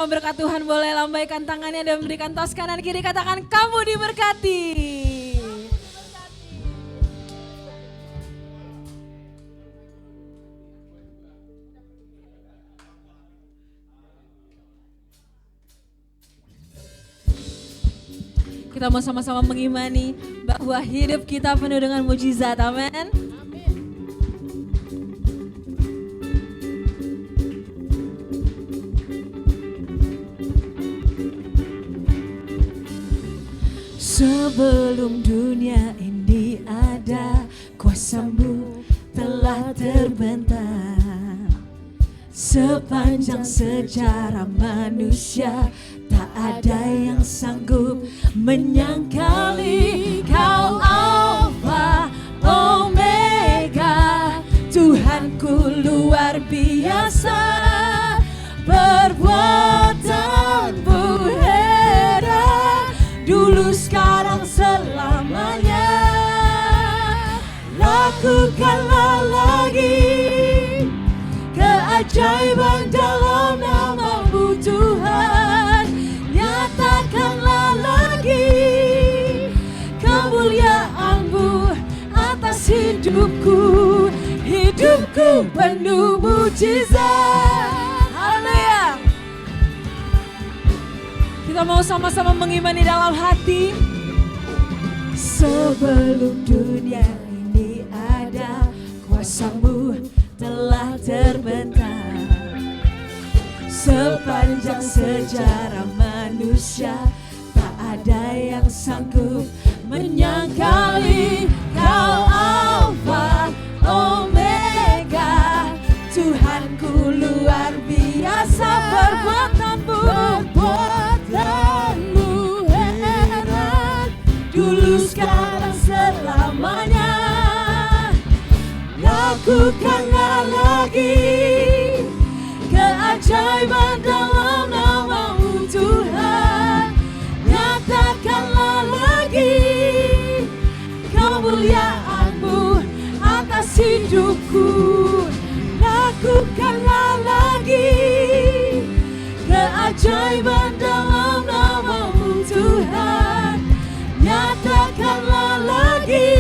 Berkat Tuhan boleh lambaikan tangannya dan berikan tos kanan kiri, katakan kamu diberkati. Kita mau sama-sama mengimani bahwa hidup kita penuh dengan mujizat, amin. Sebelum dunia ini ada, kuasa-Mu telah terbentang. Sepanjang sejarah manusia, tak ada yang sanggup menyangkali Kau Alfa Omega. Tuhanku luar biasa, perbuatan-Mu heran, dulu sekarang selamanya. Lakukanlah lagi keajaiban dalam nama-Mu Tuhan. Nyatakanlah lagi kemuliaan-Mu atas hidupku. Hidupku penuh mujizat. Haleluya. Kita mau sama-sama mengimani dalam hati. Sebelum dunia ini ada, kuasa-Mu telah terbentang. Sepanjang sejarah manusia, tak ada yang sanggup menyangkali Kau Alfa Omega. Tuhanku luar biasa, perbuatan-Mu heran, dulu sekarang selamanya. Lakukanlah lagi keajaiban dalam nama-Mu Tuhan. Nyatakanlah lagi kemuliaan-Mu atas hidupku. Lakukanlah lagi keajaiban dalam nama-Mu Tuhan. Nyatakanlah lagi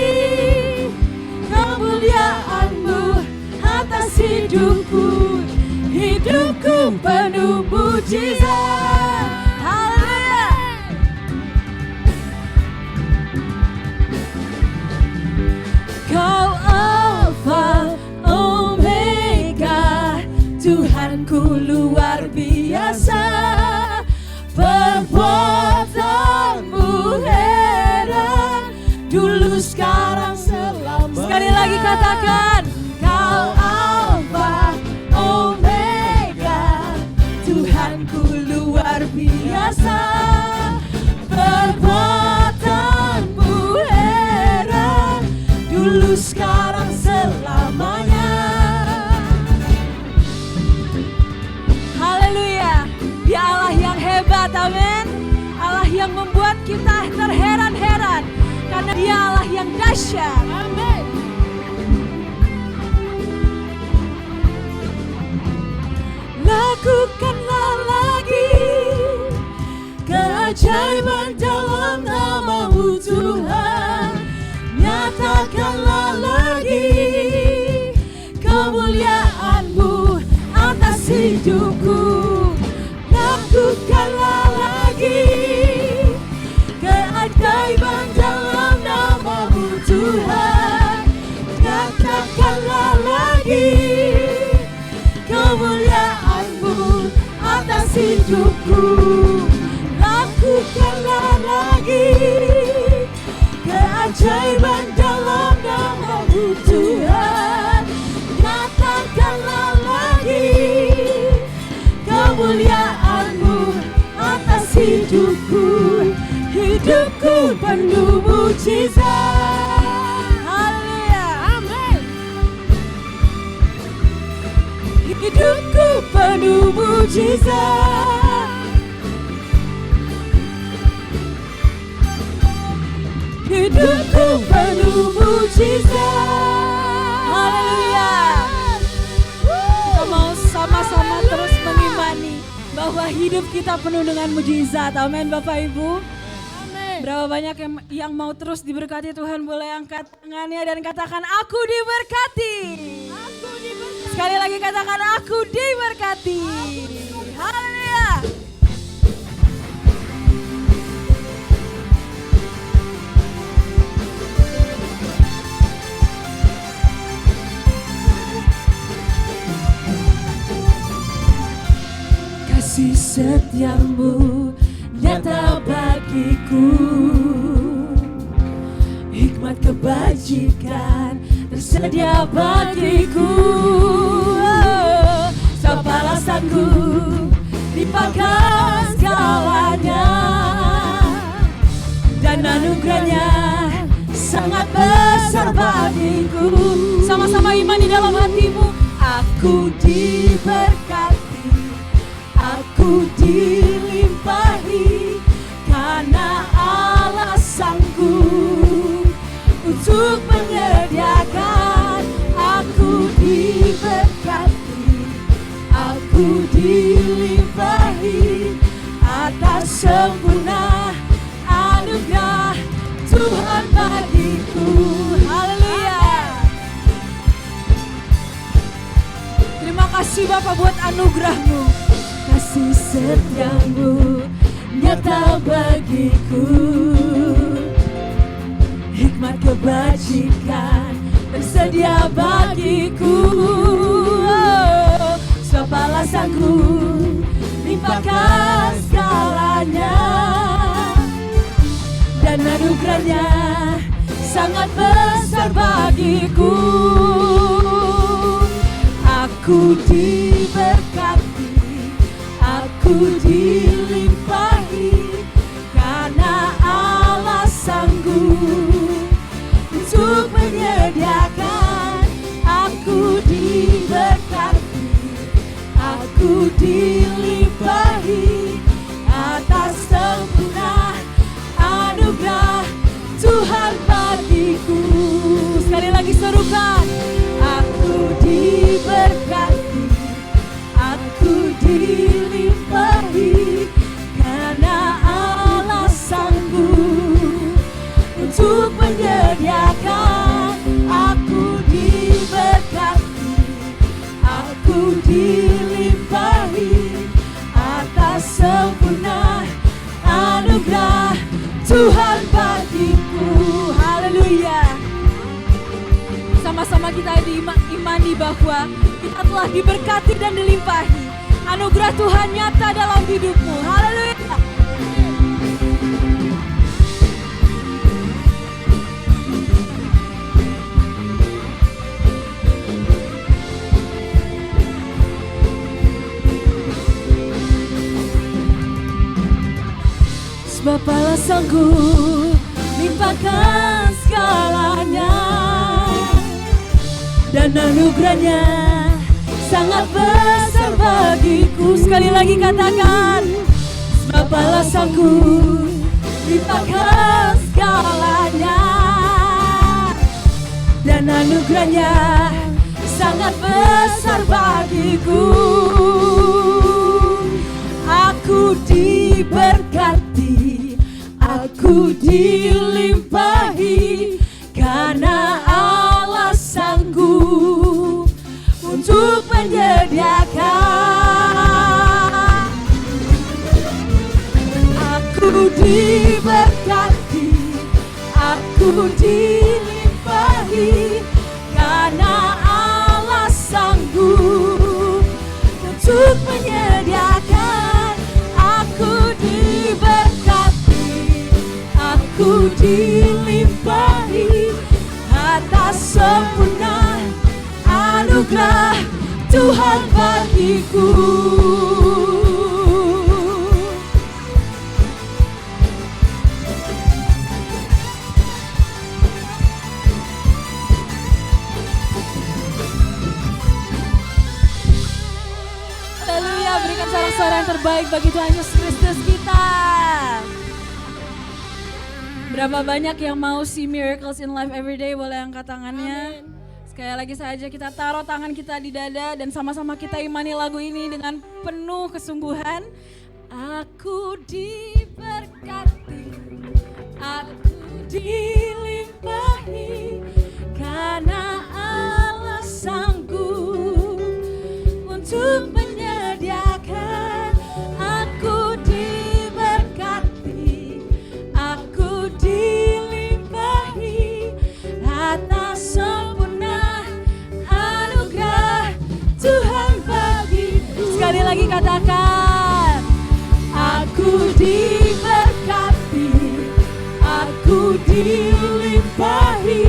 kemuliaan-Mu atas hidupku. Hidupku penuh mujizat. Haleluya. Kau Alfa Omega, Tuhanku luar biasa, perbuatan-Mu heran, dulu sekarang selamanya. Sekali lagi katakan, Kau Alfa Omega, Tuhanku luar biasa, perbuatan-Mu heran, dulu sekarang selamanya. Haleluya. Dia Allah yang hebat, amin. Allah yang membuat kita terheran-heran, karena Dia Allah yang dahsyat, amin. Lakukanlah lagi keajaiban dalam nama-Mu Tuhan. Nyatakanlah lagi kemuliaan-Mu atas hidupku. Lakukanlah lagi keajaiban dalam nama-Mu Tuhan. Nyatakanlah lagi kemuliaan-Mu atas hidupku. Lakukanlah lagi keajaiban dalam nama-Mu Tuhan. Nyatakanlah lagi kemuliaan-Mu atas hidupku. Hidupku penuh mujizat. Haleluya, amin. Hidupku penuh mujizat. Hidupku penuh mujizat. Haleluya. Kita mau sama-sama terus mengimani bahwa hidup kita penuh dengan mujizat. Amin Bapak Ibu. Amin. Berapa banyak yang mau terus diberkati Tuhan, boleh angkat tangannya dan katakan aku diberkati. Aku diberkati. Sekali lagi katakan aku diberkati. Haleluya. Kasih setiamu nyata bagiku, hikmat kebajikan tersedia bagiku. Siapa alasanku limpahkan segalanya, dan anugerahnya sangat besar bagiku. Sama-sama iman di dalam hatimu. Aku diberkati, aku dilimpahi, karena Allah sanggup untuk menyediakan. Aku diberkati, aku dilimpahi atas sempurna anugerah Tuhan bagiku. Haleluya. Terima kasih Bapak buat anugerah-Mu. Kasih setiamu nyata bagiku, hikmat kebajikan tersedia bagiku. Sebab alasanku limpahkan segalanya, dan anugerahnya sangat besar bagiku. Aku diberkati, aku dilimpahi, karena Allah sanggup untuk menyediakan. Aku diberkati, aku dilimpahi atas sempurna anugerah Tuhan bagiku. Sekali lagi serukan, aku diberkati, aku dilimpahi, karena Allah sanggup untuk menyediakan. Aku diberkati, aku dilimpahi atas sempurna anugerah Tuhan bagiku. Haleluya. Sama-sama kita imani bahwa kita telah diberkati dan dilimpahi. Anugerah Tuhan nyata dalam hidupmu. Haleluya. Sebab Allah sanggup limpahkan segalanya, dan anugerahnya sangat besar bagiku. Sekali lagi katakan, sebab Allah sanggup limpahkan segalanya, dan anugerahnya sangat besar bagiku. Aku diberkati, aku dilimpahi, karena Allah sanggup untuk menyediakan. Aku diberkati, aku dilimpahi, karena Allah sanggup untuk menyediakan. Aku diberkati, aku dilimpahi atas sempurna anugerah Tuhan bagiku. Haleluya, berikan sorak-sorai yang terbaik bagi Tuhan Yesus Kristus kita. Berapa banyak yang mau see miracles in life every day, boleh angkat tangannya. Amin. Sekali lagi saja kita taruh tangan kita di dada dan sama-sama kita imani lagu ini dengan penuh kesungguhan. Aku diberkati, aku dilimpahi, karena Allah sanggup untuk menyediakan. Aku diberkati, aku dilimpahi atas sempurna anugerah Tuhan bagiku. Sekali lagi katakan, aku diberkati, aku dilimpahi,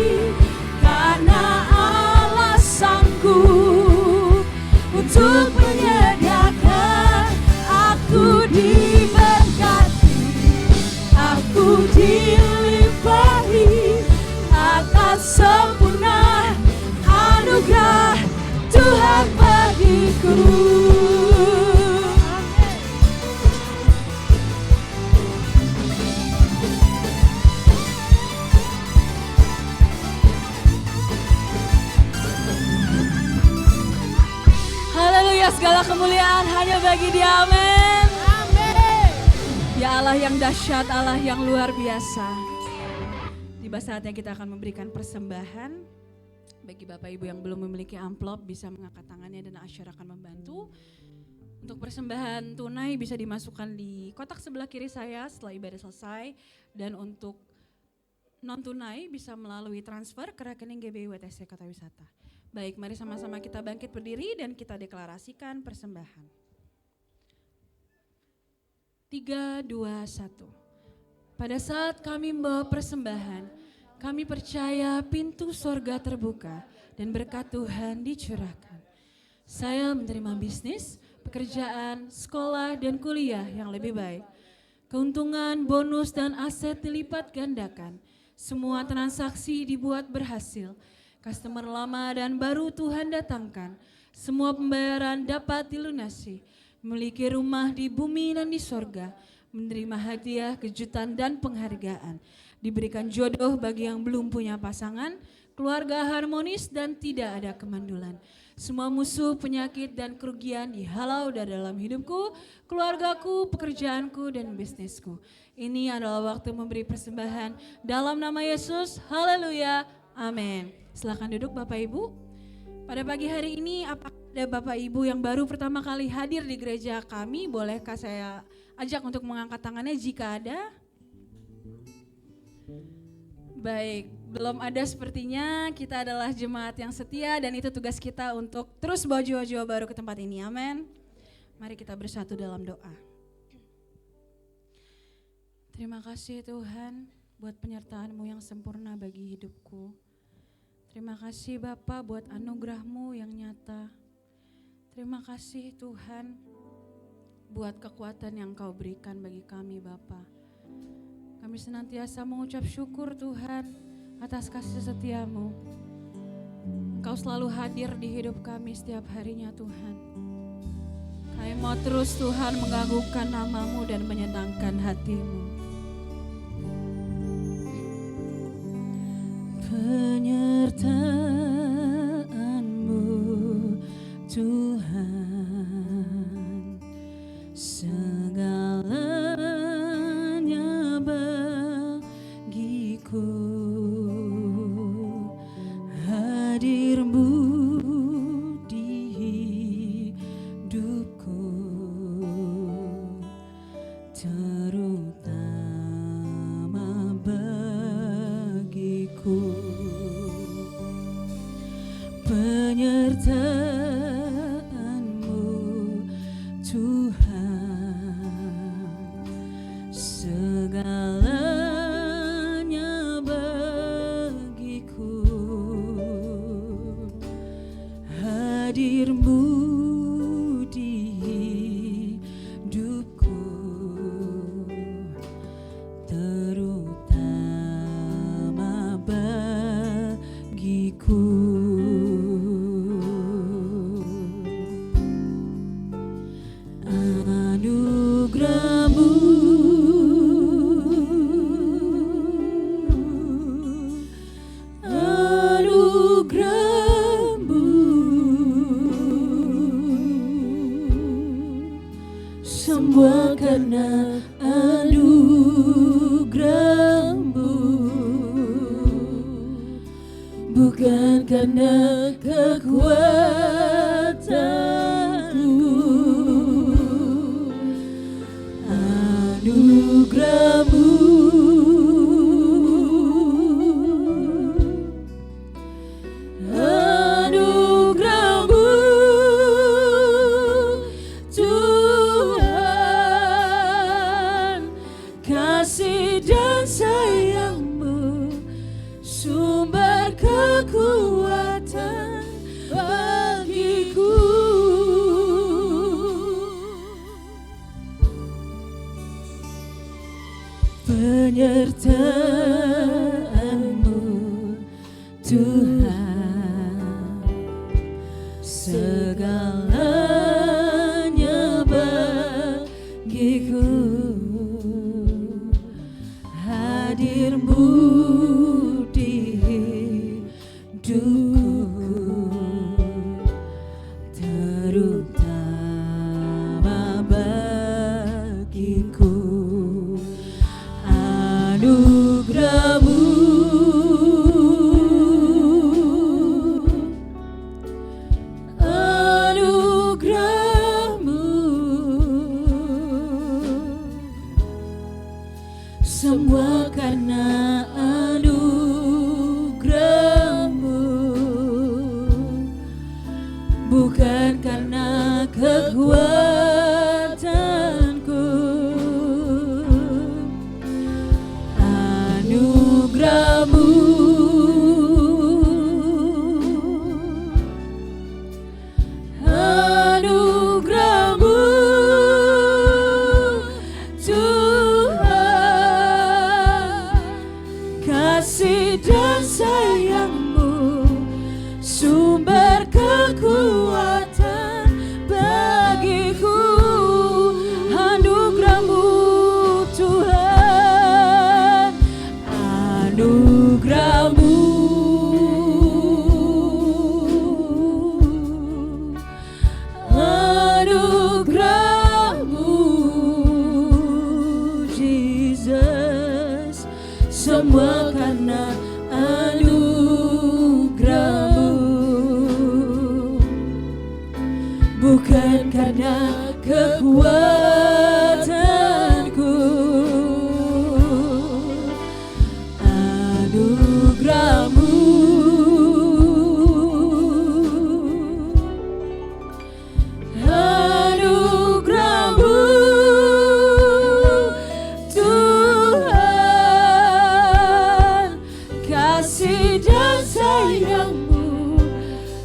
karena Allah sanggup untuk menyediakan. Aku diberkati, aku dilimpahi atas sempurna anugerah Tuhan bagiku. Haleluya, segala kemuliaan hanya bagi Dia, amin. Ya Allah yang dahsyat, Allah yang luar biasa. Tiba saatnya kita akan memberikan persembahan. Bagi Bapak Ibu yang belum memiliki amplop bisa mengangkat tangannya dan Asyar akan membantu. Untuk persembahan tunai bisa dimasukkan di kotak sebelah kiri saya setelah ibadah selesai. Dan untuk non tunai bisa melalui transfer ke rekening GBI WTC Kota Wisata. Baik, mari sama-sama kita bangkit berdiri dan kita deklarasikan persembahan. 3, 2, 1. Pada saat kami membawa persembahan, kami percaya pintu sorga terbuka dan berkat Tuhan dicurahkan. Saya menerima bisnis, pekerjaan, sekolah, dan kuliah yang lebih baik. Keuntungan, bonus, dan aset dilipat gandakan. Semua transaksi dibuat berhasil. Customer lama dan baru Tuhan datangkan. Semua pembayaran dapat dilunasi. Memiliki rumah di bumi dan di sorga. Menerima hadiah, kejutan, dan penghargaan. Diberikan jodoh bagi yang belum punya pasangan. Keluarga harmonis dan tidak ada kemandulan. Semua musuh, penyakit, dan kerugian dihalau dari dalam hidupku, keluargaku, pekerjaanku, dan bisnisku. Ini adalah waktu memberi persembahan dalam nama Yesus. Haleluya. Amin. Silakan duduk Bapak Ibu. Pada pagi hari ini apakah ada Bapak Ibu yang baru pertama kali hadir di gereja kami? Bolehkah saya ajak untuk mengangkat tangannya jika ada? Baik, belum ada sepertinya. Kita adalah jemaat yang setia dan itu tugas kita untuk terus bawa jiwa-jiwa baru ke tempat ini. Amin. Mari kita bersatu dalam doa. Terima kasih Tuhan buat penyertaan-Mu yang sempurna bagi hidupku. Terima kasih Bapa buat anugerah-Mu yang nyata. Terima kasih Tuhan buat kekuatan yang Kau berikan bagi kami Bapa. Kami senantiasa mengucap syukur Tuhan atas kasih setia-Mu. Engkau selalu hadir di hidup kami setiap harinya Tuhan. Kami mau terus Tuhan mengagungkan nama-Mu dan menyenangkan hati-Mu. Penyertaan-Mu Tuhan, segalanya bagiku. Hadir-Mu di hidupku, terutama bagiku. Penyertaan-Mu Tuhan, segalanya bagiku. Hadir-Mu di hidupku, anugerah-Mu, bukan karena kekuatanku. Anugerah-Mu, anugerah-Mu Tuhan, kasih dan sayang-Mu sumber kekuatan bagiku. Penyertaan-Mu Tuhan, segalanya bagiku. Hadir-Mu di hidupku, terutama bagiku. Anugerah-Mu, anugerah-Mu, semua karena anugerah-Mu, bukan karena kekuatanku. Anugerah-Mu, anugerah-Mu Tuhan, kasih dan sayang-Mu sumber kekuatan bagiku. Anugerah-Mu Tuhan, anugerah-Mu, anugerah-Mu Jesus, semua karena anugerah-Mu, bukan karena kekuatanku. Anugerah-Mu, anugerah-Mu Tuhan, kasih dan sayang-Mu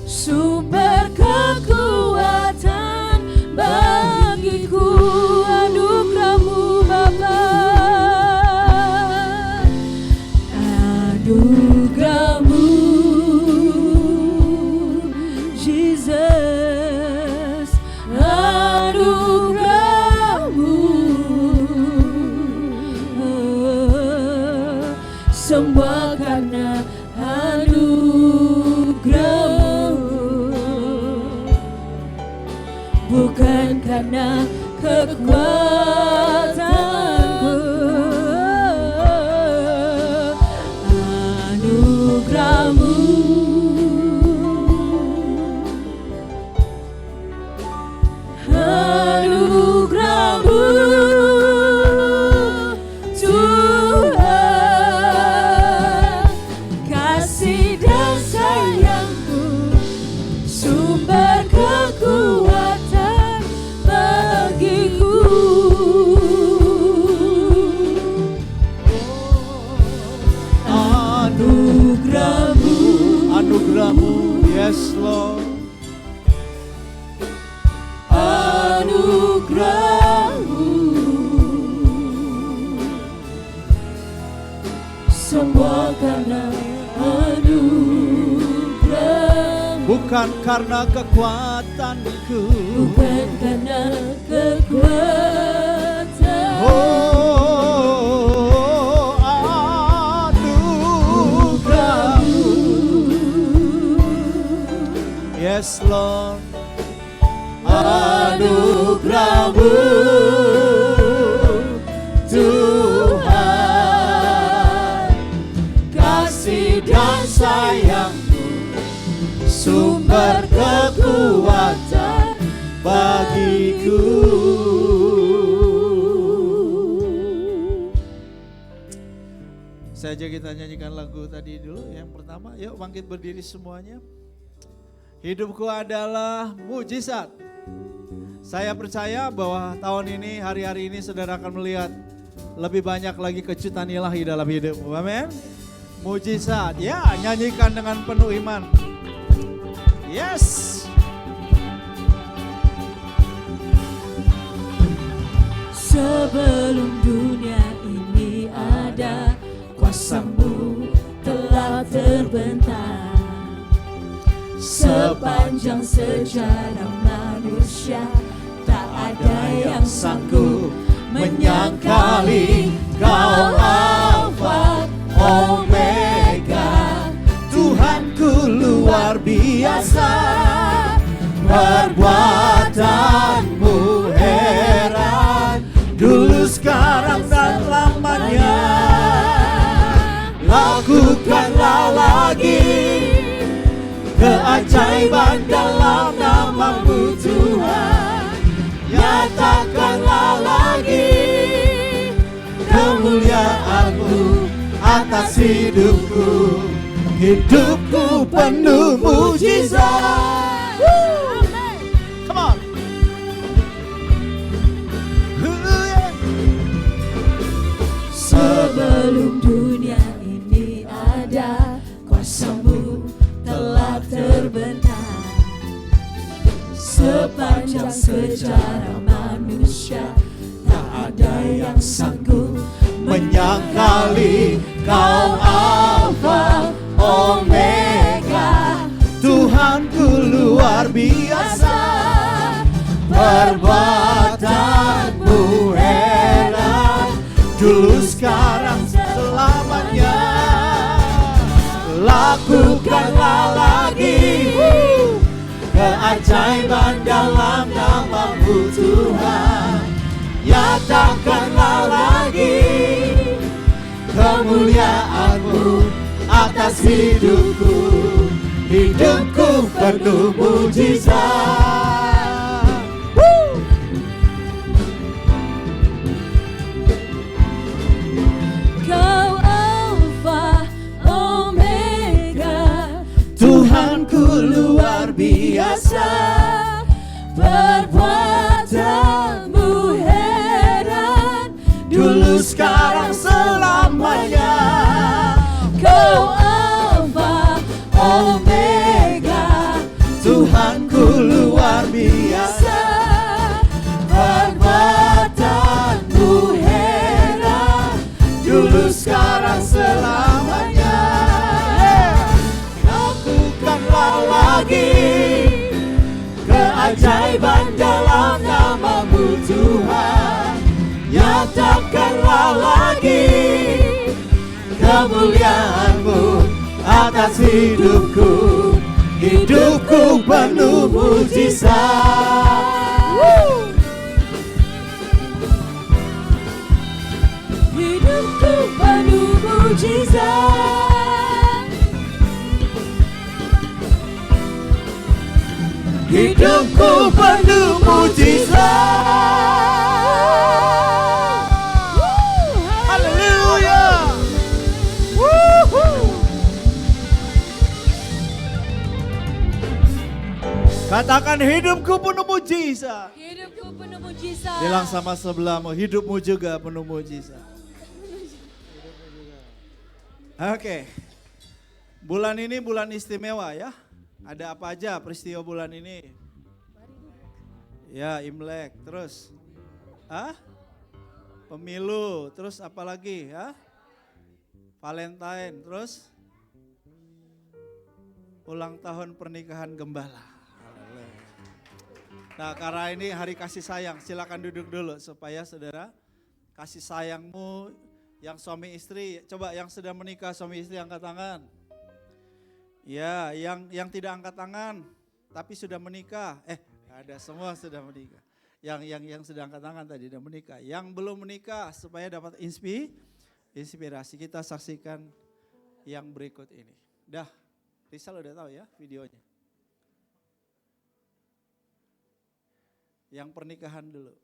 sumber kekuatan bagiku. Anugerah-Mu Bapa, anugerah-Mu Jesus, anugerah-Mu, semua karena anugerah-Mu, bukan karena kekuatanku. Anugerah-Mu, anugerah-Mu Tuhan, kasih dan sayang-Mu sumber kekuatan bagiku. Anugerah-Mu, Anugerah-Mu, yes Lord. anugerah-Mu, semua karena anugerah-Mu, Bukan karena kekuatanku, bukan karena kekuatan. oh anugerah-Mu, yes Lord. Anugerah-Mu, saja kita nyanyikan lagu tadi dulu. Yang pertama, yuk bangkit berdiri semuanya. Hidupku adalah mujizat. Saya percaya bahwa tahun ini, hari-hari ini saudara akan melihat lebih banyak lagi kejutan ilahi dalam hidupmu. Amin. Mujizat. Ya, nyanyikan dengan penuh iman. Yes. Sebelum dunia ini ada, kuasa-Mu telah terbentang. Sepanjang sejarah manusia, tak ada yang sanggup menyangkali Kau Alfa Omega. Tuhanku luar biasa, perbuatanmu heran, dulu sekarang dan lamanya. Lakukanlah lagi keajaiban dalam nama-Mu Tuhan. Nyatakanlah lagi kemuliaan-Mu atas hidupku. Hidupku penuh mujizat. Come on. Sebelum dunia ini ada, kuasa-Mu telah terbentang. Sepanjang sejarah manusia, tak ada yang sanggup menyangkali Kau Alfa Omega. Tuhanku luar biasa, perbuatanmu heran, dulu sekarang selamanya. Lakukanlah lagi keajaiban dalam nama-Mu Tuhan. Nyatakanlah lagi kemuliaan-Mu atas hidupku. Hidupku penuh mujizat. Kau Alfa Omega, Tuhanku luar biasa, perbuatanmu heran, dulu sekarang selamanya. Kau Alfa Omega, Tuhanku luar biasa, perbuatanmu heran, dulu sekarang selamanya. Lakukanlah lagi keajaiban dalam nama-Mu Tuhan. Nyatakanlah lagi kemuliaan-Mu atas hidupku. Hidupku penuh mujizat. hidupku penuh mujizat. Hidupku penuh mujizat. Haleluya. Katakan hidupku penuh mujizat. Hidupku penuh mujizat. Bilang sama sebelahmu, hidupmu juga penuh mujizat. Oke. Bulan ini bulan istimewa ya. Ada apa aja peristiwa bulan ini? Ya, Imlek, terus pemilu, terus apa lagi ya? Valentine, terus ulang tahun pernikahan gembala. Nah, karena ini hari kasih sayang, silakan duduk dulu supaya saudara kasih sayangmu yang suami istri, coba yang sudah menikah suami istri angkat tangan. Ya, yang tidak angkat tangan tapi sudah menikah. Ada semua sudah menikah. Yang sudah angkat tangan tadi sudah menikah. Yang belum menikah supaya dapat inspirasi. Kita saksikan yang berikut ini. Dah, Rizal udah tahu ya videonya. Yang pernikahan dulu.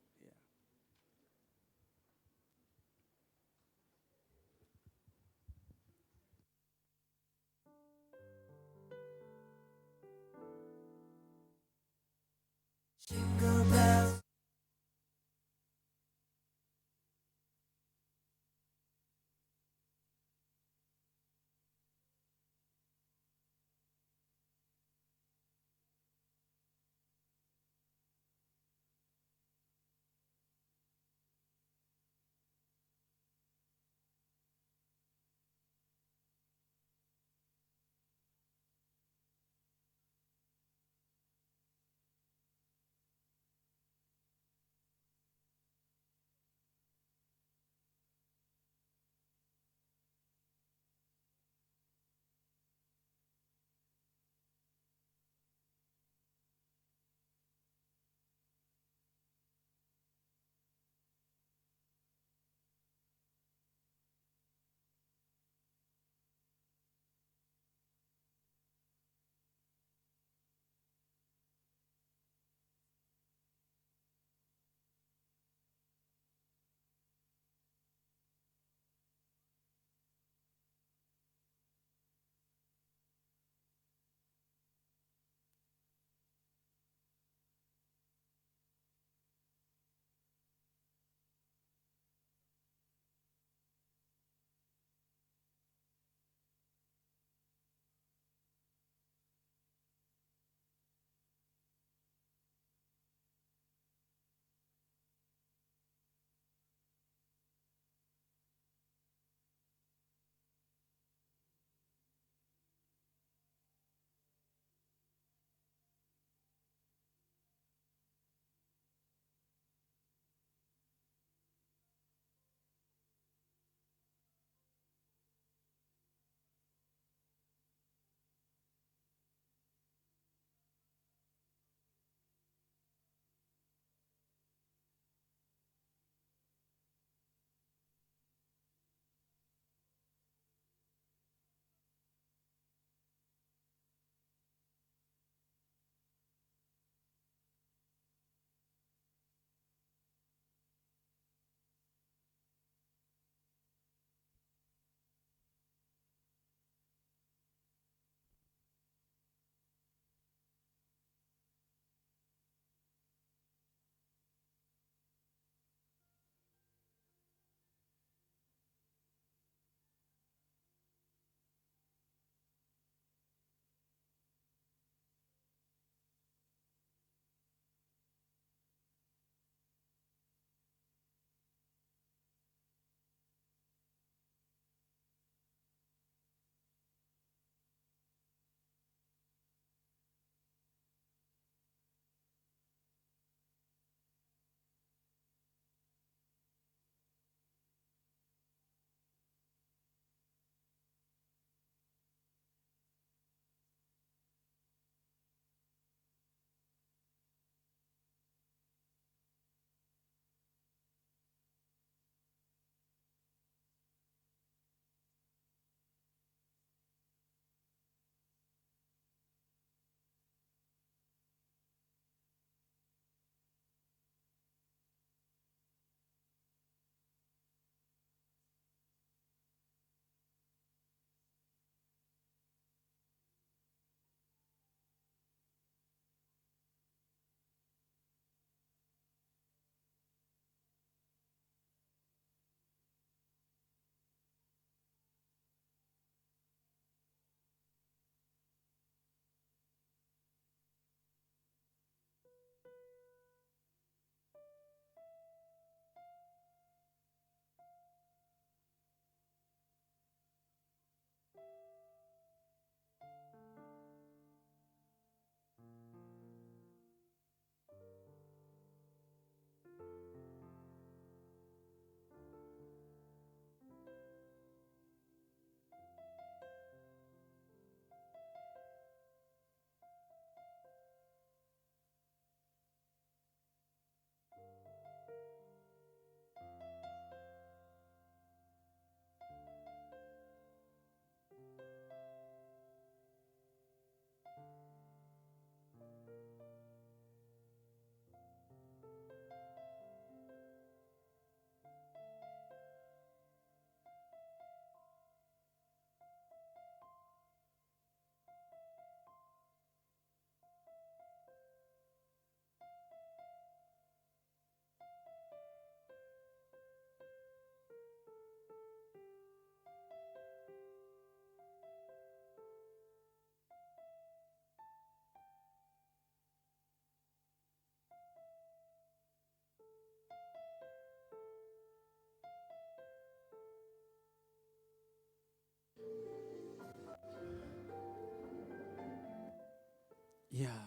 Ya,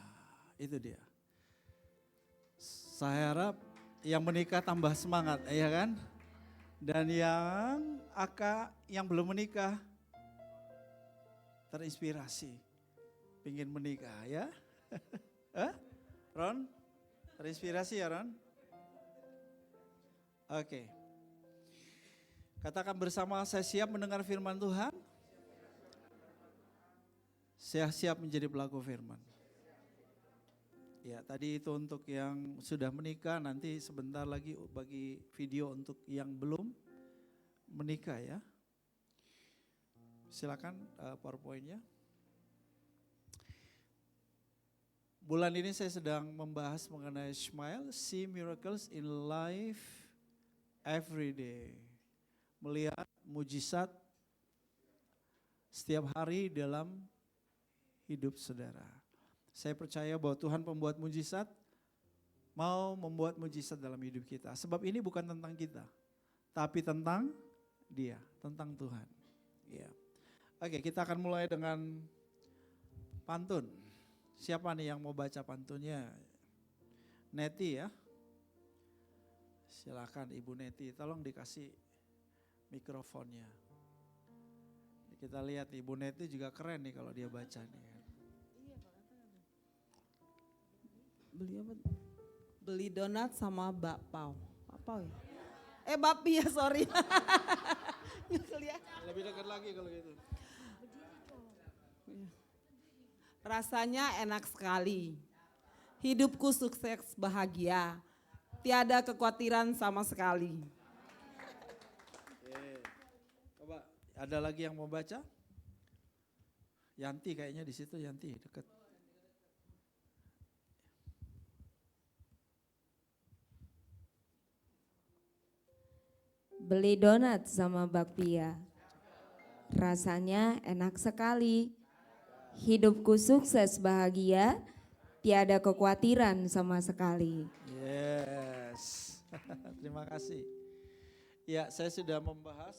itu dia. Saya harap yang menikah tambah semangat, ya kan? Dan yang belum menikah terinspirasi, pingin menikah ya. Ron, terinspirasi ya Ron? Oke. Katakan bersama, saya siap mendengar firman Tuhan. Saya siap menjadi pelaku firman. Ya, tadi itu untuk yang sudah menikah, nanti sebentar lagi bagi video untuk yang belum menikah ya. Silakan PowerPoint-nya. Bulan ini saya sedang membahas mengenai Smile, See Miracles in Life Every Day. Melihat mujizat setiap hari dalam hidup saudara. Saya percaya bahwa Tuhan pembuat mujizat, mau membuat mujizat dalam hidup kita. Sebab ini bukan tentang kita, tapi tentang Dia, tentang Tuhan. Ya. Oke, kita akan mulai dengan pantun. Siapa nih yang mau baca pantunnya? Neti ya. Silakan Ibu Neti, tolong dikasih mikrofonnya. Kita lihat Ibu Neti juga keren nih kalau dia baca nih. Beli donat sama bakpao. Bakpao ya? Bapi ya, sorry. Lebih dekat lagi kalau gitu. Rasanya enak sekali. Hidupku sukses bahagia. Tiada kekhawatiran sama sekali. Oke. Coba ada lagi yang mau baca? Yanti kayaknya di situ, Yanti dekat. Beli donat sama bakpia, rasanya enak sekali. Hidupku sukses bahagia, tiada kekhawatiran sama sekali. Yes, terima kasih. Ya, saya sudah membahas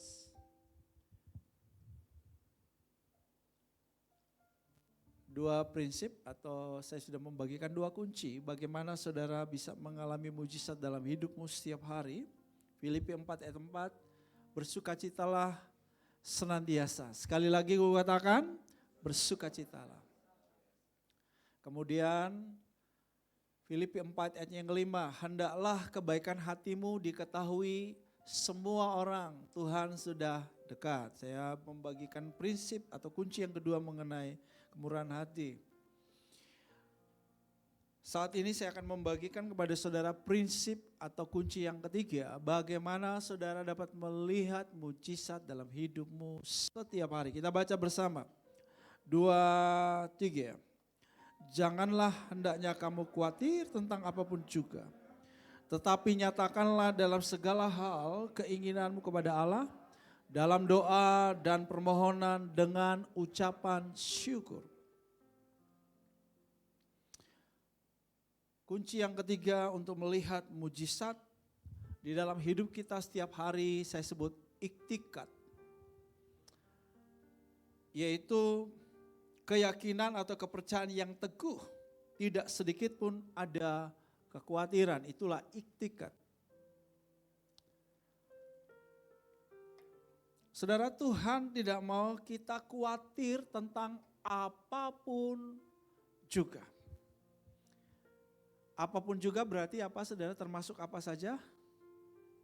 dua prinsip atau saya sudah membagikan dua kunci bagaimana saudara bisa mengalami mujizat dalam hidupmu setiap hari. Filipi 4 ayat 4, bersukacitalah senantiasa. Sekali lagi gue katakan, bersukacitalah. Kemudian Filipi 4 ayat yang kelima, hendaklah kebaikan hatimu diketahui semua orang, Tuhan sudah dekat. Saya membagikan prinsip atau kunci yang kedua mengenai kemurahan hati. Saat ini saya akan membagikan kepada saudara prinsip atau kunci yang ketiga, bagaimana saudara dapat melihat mujizat dalam hidupmu setiap hari. Kita baca bersama. 2, 3. Janganlah hendaknya kamu khawatir tentang apapun juga. Tetapi nyatakanlah dalam segala hal keinginanmu kepada Allah, dalam doa dan permohonan dengan ucapan syukur. Kunci yang ketiga untuk melihat mujizat di dalam hidup kita setiap hari saya sebut iktikat. Yaitu keyakinan atau kepercayaan yang teguh, tidak sedikit pun ada kekhawatiran, itulah iktikat. Saudara, Tuhan tidak mau kita khawatir tentang apapun juga. Apapun juga berarti apa saudara, termasuk apa saja?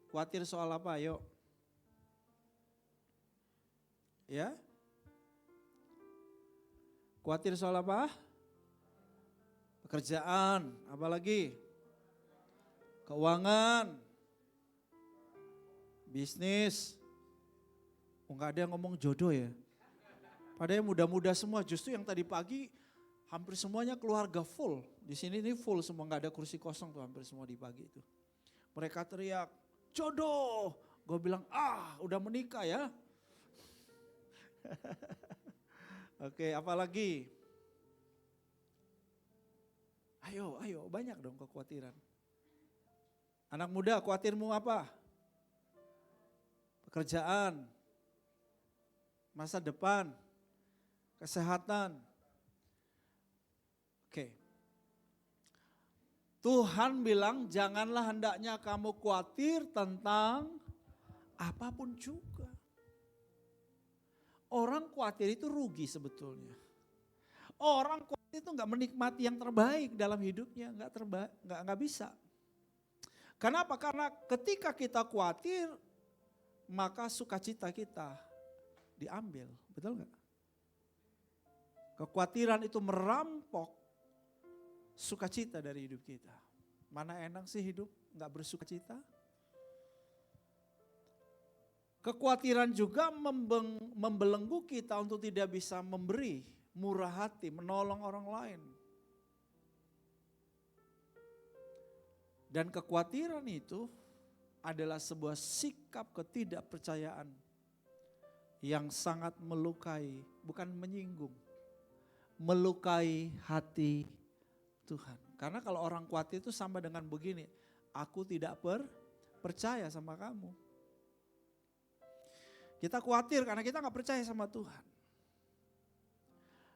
Khawatir soal apa, ayo? Ya? Khawatir soal apa? Pekerjaan, apa lagi? Keuangan, bisnis. Enggak ada yang ngomong jodoh ya. Padahal muda-muda semua, justru yang tadi pagi hampir semuanya keluarga full. Di sini ini full semua, enggak ada kursi kosong tuh hampir semua di pagi itu. Mereka teriak, jodoh. Gue bilang, udah menikah ya. Oke, apa lagi? Ayo, banyak dong kekhawatiran. Anak muda, khawatirmu apa? Pekerjaan, masa depan, kesehatan. Oke, Tuhan bilang janganlah hendaknya kamu khawatir tentang apapun juga. Orang khawatir itu rugi sebetulnya. Orang khawatir itu nggak menikmati yang terbaik dalam hidupnya, nggak bisa. Kenapa? Karena ketika kita khawatir, maka sukacita kita diambil, betul nggak? Kekhawatiran itu merampok sukacita dari hidup kita. Mana enak sih hidup nggak bersukacita? Kekhawatiran juga membelenggu kita untuk tidak bisa memberi, murah hati, menolong orang lain. Dan kekhawatiran itu adalah sebuah sikap ketidakpercayaan yang sangat melukai, bukan menyinggung, melukai hati Tuhan. Karena kalau orang khawatir itu sama dengan begini, aku tidak percaya sama kamu. Kita khawatir karena kita gak percaya sama Tuhan.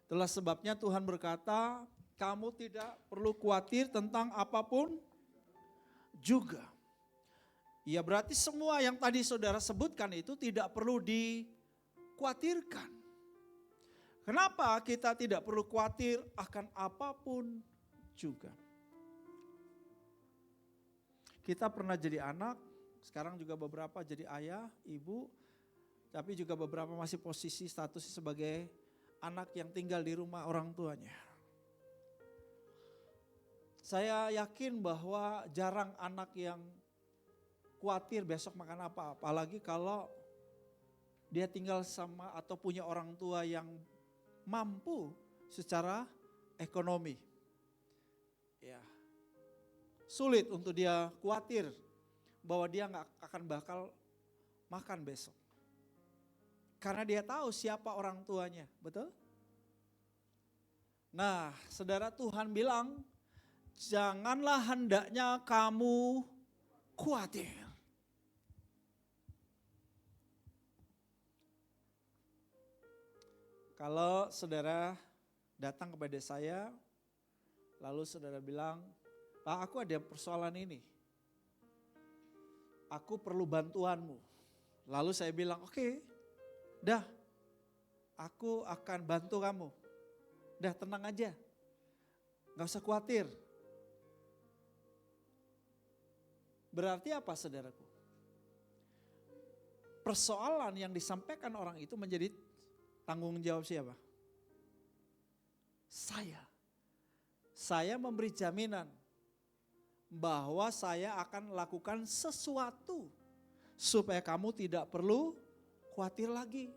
Itulah sebabnya Tuhan berkata, kamu tidak perlu khawatir tentang apapun juga. Ya berarti semua yang tadi saudara sebutkan itu tidak perlu dikhawatirkan. Kenapa kita tidak perlu khawatir akan apapun juga? Kita pernah jadi anak, sekarang juga beberapa jadi ayah, ibu, tapi juga beberapa masih posisi status sebagai anak yang tinggal di rumah orang tuanya. Saya yakin bahwa jarang anak yang khawatir besok makan apa, apalagi kalau dia tinggal sama atau punya orang tua yang mampu secara ekonomi. Ya, sulit untuk dia khawatir bahwa dia nggak akan bakal makan besok. Karena dia tahu siapa orang tuanya, betul? Nah, saudara, Tuhan bilang, janganlah hendaknya kamu khawatir. Kalau saudara datang kepada saya, lalu saudara bilang, Pak, aku ada persoalan ini. Aku perlu bantuanmu. Lalu saya bilang, oke, dah, aku akan bantu kamu. Dah, tenang aja, gak usah khawatir. Berarti apa saudaraku? Persoalan yang disampaikan orang itu menjadi tanggung jawab siapa? Saya. Saya memberi jaminan bahwa saya akan lakukan sesuatu supaya kamu tidak perlu khawatir lagi.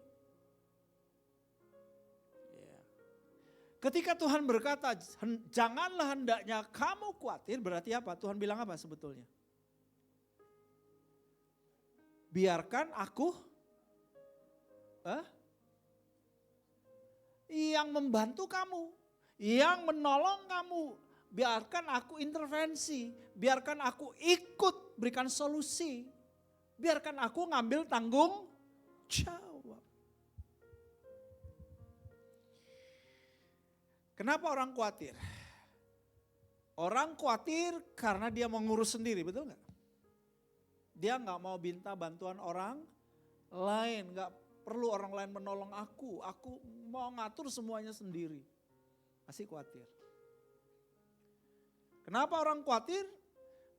Ya. Ketika Tuhan berkata, janganlah hendaknya kamu khawatir, berarti apa? Tuhan bilang apa sebetulnya? Biarkan aku yang membantu kamu, yang menolong kamu. Biarkan aku intervensi, biarkan aku ikut berikan solusi. Biarkan aku ngambil tanggung jawab. Kenapa orang khawatir? Orang khawatir karena dia mau ngurus sendiri, betul gak? Dia gak mau minta bantuan orang lain, gak perlu orang lain menolong aku mau ngatur semuanya sendiri. Masih khawatir. Kenapa orang khawatir?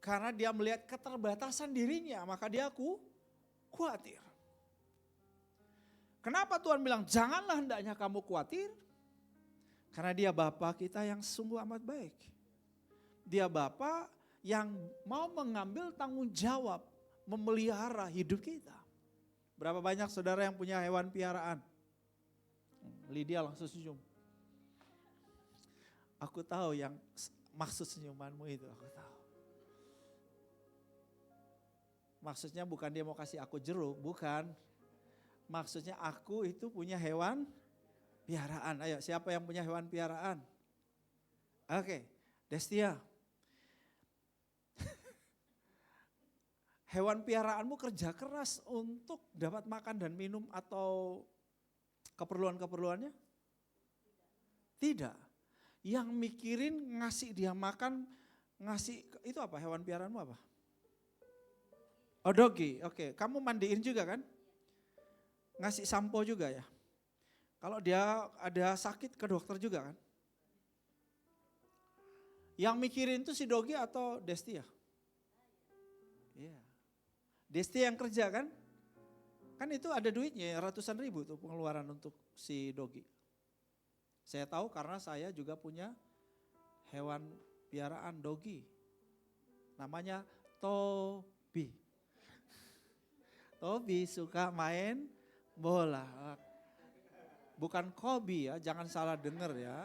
Karena dia melihat keterbatasan dirinya, maka dia khawatir. Kenapa Tuhan bilang janganlah hendaknya kamu khawatir? Karena dia Bapa kita yang sungguh amat baik. Dia Bapa yang mau mengambil tanggung jawab, memelihara hidup kita. Berapa banyak saudara yang punya hewan piaraan? Lydia langsung senyum. Aku tahu yang maksud senyumanmu itu, aku tahu. Maksudnya bukan dia mau kasih aku jeruk, bukan. Maksudnya aku itu punya hewan piaraan. Ayo, siapa yang punya hewan piaraan? Oke, Destia. Hewan piaraanmu kerja keras untuk dapat makan dan minum atau keperluan-keperluannya? Tidak. Yang mikirin ngasih dia makan ngasih, itu apa hewan piaraanmu apa? Oh dogi, oke. Kamu mandiin juga kan? Ngasih sampo juga ya? Kalau dia ada sakit ke dokter juga kan? Yang mikirin itu si dogi atau Desti ya? Iya. Desti yang kerja kan? Kan itu ada duitnya ratusan ribu tuh pengeluaran untuk si dogi. Saya tahu karena saya juga punya hewan piaraan dogi. Namanya Tobi. Tobi suka main bola. Bukan Kobi ya, jangan salah dengar ya.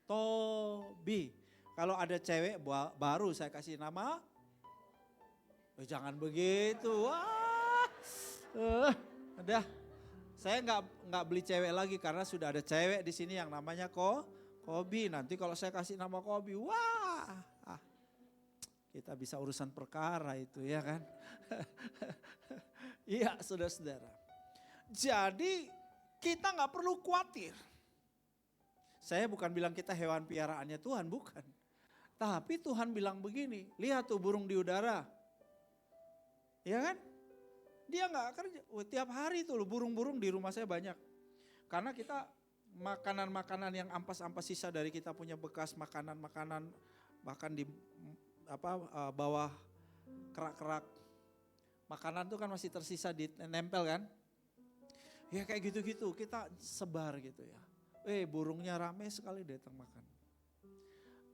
Tobi. Kalau ada cewek baru saya kasih nama. Jangan begitu. Wah. Udah. Saya nggak beli cewek lagi karena sudah ada cewek di sini yang namanya Kobi. Nanti kalau saya kasih nama Kobi, wah. Kita bisa urusan perkara itu ya kan. Iya saudara-saudara. Jadi kita nggak perlu khawatir. Saya bukan bilang kita hewan piaraannya Tuhan, bukan. Tapi Tuhan bilang begini, lihat tuh burung di udara. Ya kan? Dia nggak kerja, tiap hari tuh burung-burung di rumah saya banyak. Karena kita makanan-makanan yang ampas-ampas sisa dari kita punya bekas makanan-makanan bahkan di bawah kerak-kerak makanan tuh kan masih tersisa di nempel kan. Ya kayak gitu-gitu kita sebar gitu ya. Burungnya rame sekali datang makan.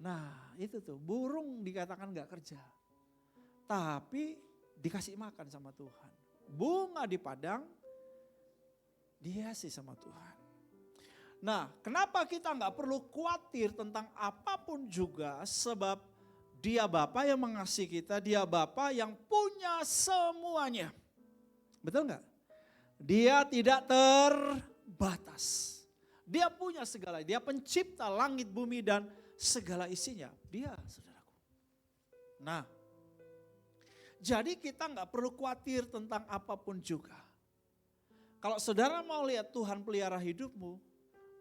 Nah itu tuh burung dikatakan gak kerja. Tapi dikasih makan sama Tuhan. Bunga di padang dihiasi sama Tuhan. Nah kenapa kita gak perlu khawatir tentang apapun juga sebab dia Bapa yang mengasihi kita, dia Bapa yang punya semuanya. Betul gak? Dia tidak terbatas. Dia punya segala, dia pencipta langit, bumi dan segala isinya. Dia saudaraku. Nah, jadi kita nggak perlu khawatir tentang apapun juga. Kalau saudara mau lihat Tuhan pelihara hidupmu,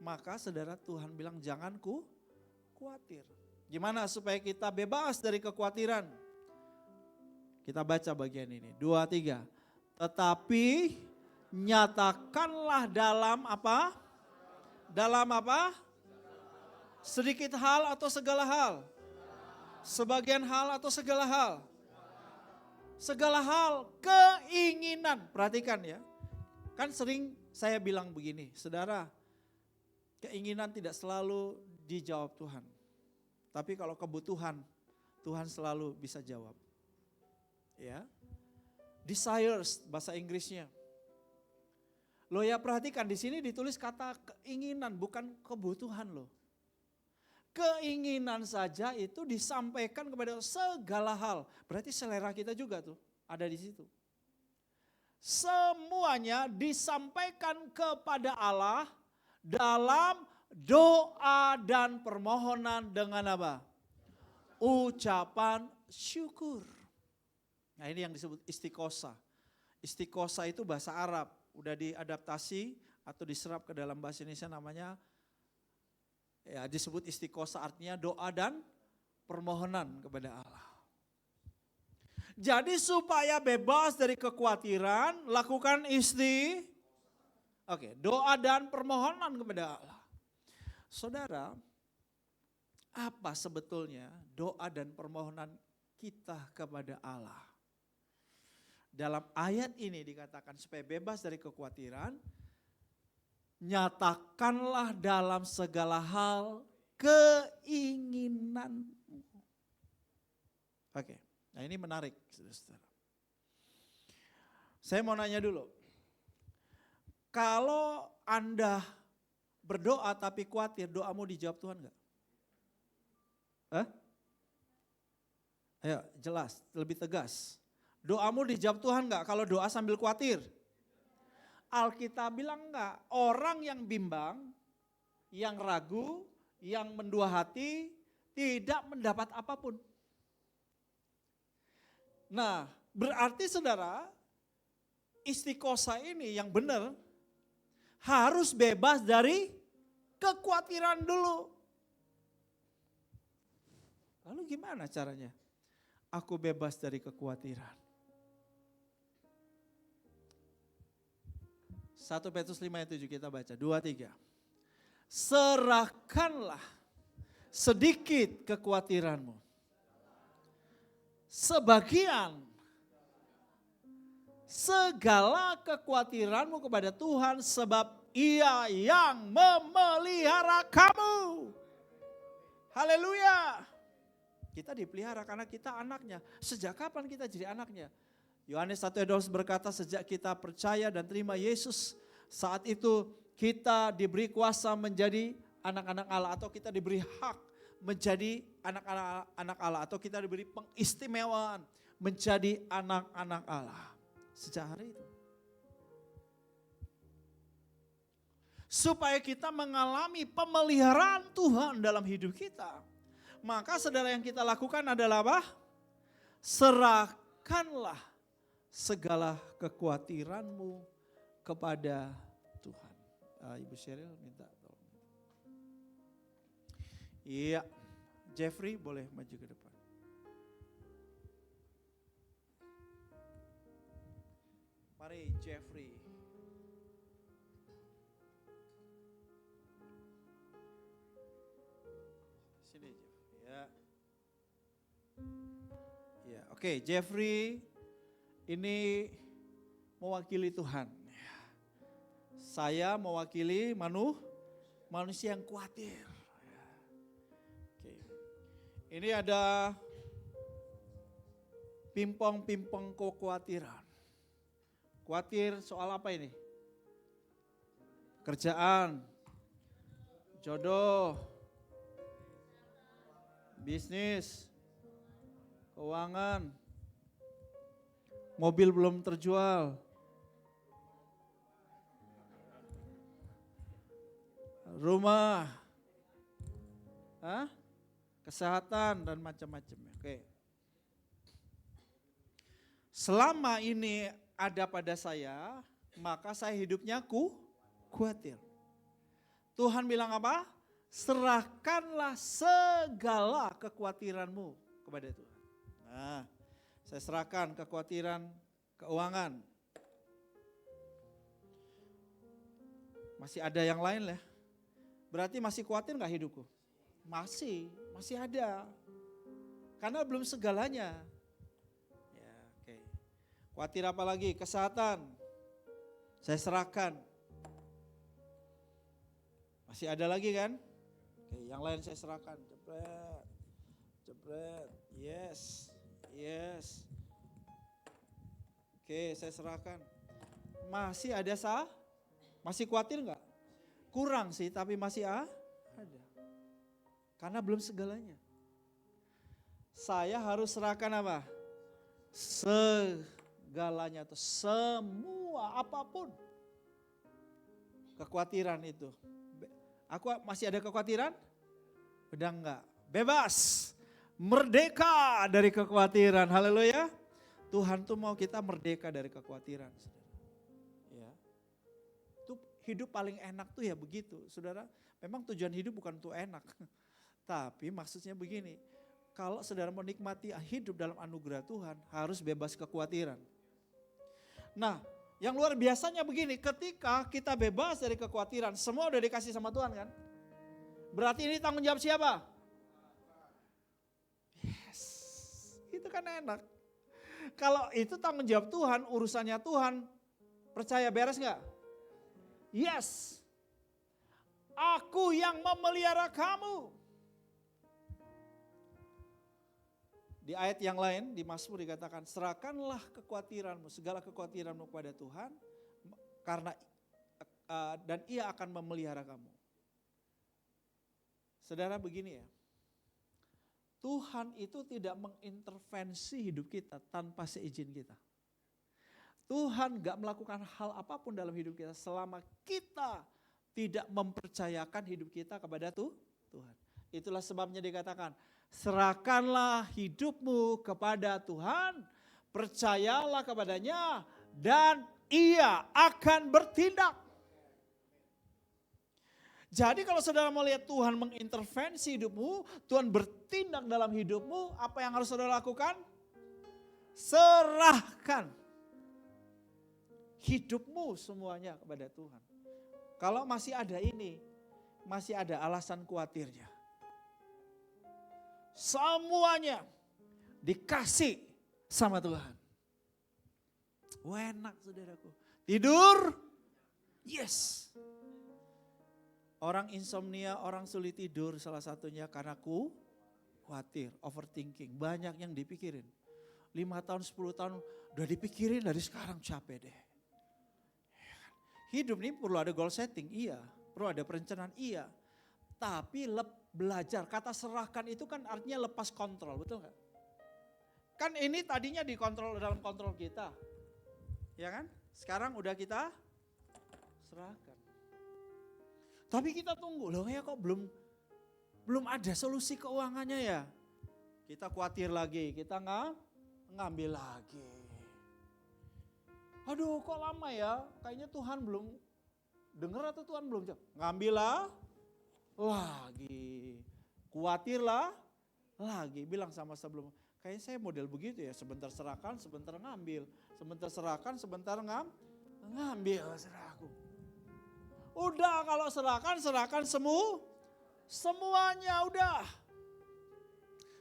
maka saudara Tuhan bilang jangan khawatir. Gimana supaya kita bebas dari kekhawatiran? Kita baca bagian ini, 2, 3. Tetapi nyatakanlah dalam apa? Dalam apa? Sedikit hal atau segala hal? Sebagian hal atau segala hal? Segala hal keinginan. Perhatikan ya. Kan sering saya bilang begini, saudara, keinginan tidak selalu dijawab Tuhan. Tapi kalau kebutuhan, Tuhan selalu bisa jawab. Ya. Desires bahasa Inggrisnya. Loh ya perhatikan di sini ditulis kata keinginan bukan kebutuhan loh. Keinginan saja itu disampaikan kepada segala hal. Berarti selera kita juga tuh ada di situ. Semuanya disampaikan kepada Allah dalam doa dan permohonan dengan apa? Ucapan syukur. Nah ini yang disebut istiqosa. Istiqosa itu bahasa Arab. Udah diadaptasi atau diserap ke dalam bahasa Indonesia namanya ya disebut istiqosa artinya doa dan permohonan kepada Allah. Jadi supaya bebas dari kekhawatiran lakukan doa dan permohonan kepada Allah. Saudara, apa sebetulnya doa dan permohonan kita kepada Allah? Dalam ayat ini dikatakan supaya bebas dari kekhawatiran, nyatakanlah dalam segala hal keinginanmu. Oke, nah ini menarik saudara. Saya mau nanya dulu, kalau Anda berdoa tapi khawatir, doamu dijawab Tuhan enggak? Ayo jelas, lebih tegas. Doamu dijawab Tuhan enggak kalau doa sambil khawatir? Alkitab bilang enggak, orang yang bimbang, yang ragu, yang mendua hati tidak mendapat apapun. Nah berarti saudara, istiqosa ini yang benar harus bebas dari kekhawatiran dulu. Lalu gimana caranya? Aku bebas dari kekhawatiran. 1 Petrus 5 ayat 7 kita baca, 2, 3. Serahkanlah sedikit kekhawatiranmu. Sebagian segala kekhawatiranmu kepada Tuhan sebab Ia yang memelihara kamu. Haleluya. Kita dipelihara karena kita anaknya. Sejak kapan kita jadi anaknya? Yohanes 1 ayat 12 berkata sejak kita percaya dan terima Yesus, saat itu kita diberi kuasa menjadi anak-anak Allah atau kita diberi hak menjadi anak-anak Allah atau kita diberi pengistimewaan menjadi anak-anak Allah. Sejak hari itu. Supaya kita mengalami pemeliharaan Tuhan dalam hidup kita. Maka saudara yang kita lakukan adalah apa? Serahkanlah segala kekhawatiranmu kepada Tuhan. Ibu Sheryl minta tolong. Iya, Jeffrey boleh maju ke depan. Mari Jeffrey. Sini Jeff. Ya. Ya, oke, Jeffrey ini mewakili Tuhan. Saya mewakili manusia yang khawatir. Oke. Ini ada pimpong-pimpong kekhawatiran. Khawatir soal apa ini? Kerjaan, jodoh, bisnis, keuangan, mobil belum terjual, rumah, kesehatan dan macam-macamnya. Oke. Selama ini ada pada saya, maka saya hidupnya khawatir. Tuhan bilang apa? Serahkanlah segala kekhawatiranmu kepada Tuhan. Nah, saya serahkan kekhawatiran keuangan. Masih ada yang lain lah. Berarti masih khawatir gak hidupku? Masih ada. Karena belum segalanya. Ya, oke. Khawatir apa lagi? Kesehatan. Saya serahkan. Masih ada lagi kan? Oke, yang lain saya serahkan. Jebret. Yes. Oke, saya serahkan. Masih ada Masih khawatir enggak? Kurang sih, tapi masih ada. Karena belum segalanya. Saya harus serahkan apa? Segalanya atau semua apapun. Kekhawatiran itu. Aku masih ada kekhawatiran? Udah enggak. Bebas. Merdeka dari kekhawatiran. Haleluya. Tuhan tuh mau kita merdeka dari kekhawatiran. Ya. Itu hidup paling enak tuh ya begitu. Saudara, memang tujuan hidup bukan untuk enak. Tapi maksudnya begini, kalau saudara menikmati hidup dalam anugerah Tuhan, harus bebas kekhawatiran. Nah, yang luar biasanya begini, ketika kita bebas dari kekhawatiran, semua udah dikasih sama Tuhan kan? Berarti ini tanggung jawab siapa? Yes, itu kan enak. Kalau itu tanggung jawab Tuhan, urusannya Tuhan, percaya beres gak? Yes, aku yang memelihara kamu. Di ayat yang lain di Mazmur dikatakan serahkanlah kekhawatiranmu, segala kekhawatiranmu kepada Tuhan karena dan Ia akan memelihara kamu. Saudara begini ya, Tuhan itu tidak mengintervensi hidup kita tanpa seizin kita. Tuhan gak melakukan hal apapun dalam hidup kita selama kita tidak mempercayakan hidup kita kepada Tuhan. Itulah sebabnya dikatakan, serahkanlah hidupmu kepada Tuhan, percayalah kepadanya dan Ia akan bertindak. Jadi kalau saudara mau lihat Tuhan mengintervensi hidupmu, Tuhan bertindak dalam hidupmu, apa yang harus saudara lakukan? Serahkan hidupmu semuanya kepada Tuhan. Kalau masih ada ini, masih ada alasan khawatirnya. Semuanya dikasih sama Tuhan. Enak saudaraku. Tidur, yes. Orang insomnia, orang sulit tidur salah satunya karena khawatir, overthinking. Banyak yang dipikirin. 5 tahun, 10 tahun udah dipikirin dari sekarang capek deh. Hidup ini perlu ada goal setting, iya. Perlu ada perencanaan, iya. Tapi belajar, kata serahkan itu kan artinya lepas kontrol, betul gak? Kan ini tadinya dikontrol dalam kontrol kita. Ya kan? Sekarang udah kita serahkan. Tapi kita tunggu, loh ya kok belum ada solusi keuangannya ya. Kita khawatir lagi, kita ngambil lagi. Aduh kok lama ya, kayaknya Tuhan belum dengar atau Tuhan belum jawab. Ngambil lagi, khawatirlah lagi. Bilang sama sebelum, kayaknya saya model begitu ya, sebentar serahkan, sebentar ngambil. Sebentar serahkan, sebentar ngambil serahku. Udah kalau serahkan semuanya udah.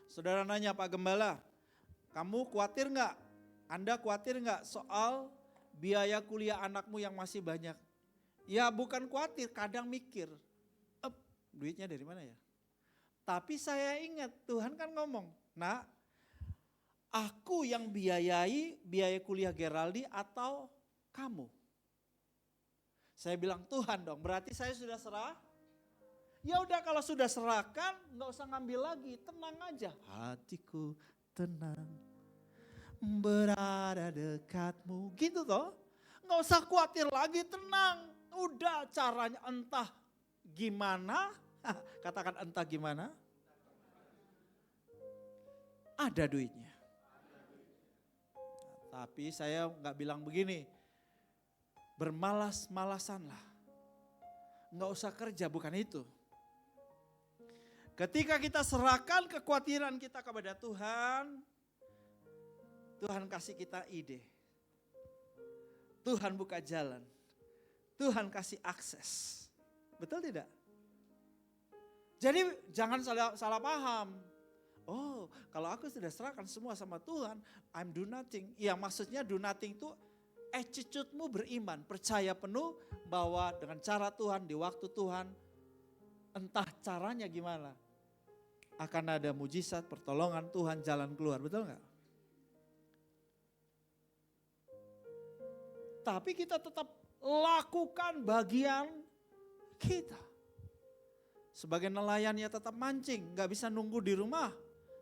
Saudara nanya Pak Gembala, kamu khawatir gak? Anda khawatir gak soal biaya kuliah anakmu yang masih banyak? Ya bukan khawatir, kadang mikir, duitnya dari mana ya? Tapi saya ingat Tuhan kan ngomong, nak aku yang biayai biaya kuliah Geraldi atau kamu? Saya bilang Tuhan dong, berarti saya sudah serah. Ya udah kalau sudah serahkan, nggak usah ngambil lagi, tenang aja. Hatiku tenang, berada dekatmu, gitu toh. Nggak usah khawatir lagi, tenang. Udah caranya entah gimana, katakan entah gimana. Ada duitnya. Tapi saya nggak bilang begini. Bermalas-malasanlah. Nggak usah kerja, bukan itu. Ketika kita serahkan kekhawatiran kita kepada Tuhan, Tuhan kasih kita ide. Tuhan buka jalan. Tuhan kasih akses. Betul tidak? Jadi jangan salah paham. Oh, kalau aku sudah serahkan semua sama Tuhan, I'm do nothing. Ya maksudnya do nothing itu attitude-mu beriman, percaya penuh bahwa dengan cara Tuhan, di waktu Tuhan, entah caranya gimana, akan ada mujizat, pertolongan Tuhan, jalan keluar, betul gak? Tapi kita tetap lakukan bagian kita. Sebagai nelayan ya tetap mancing, gak bisa nunggu di rumah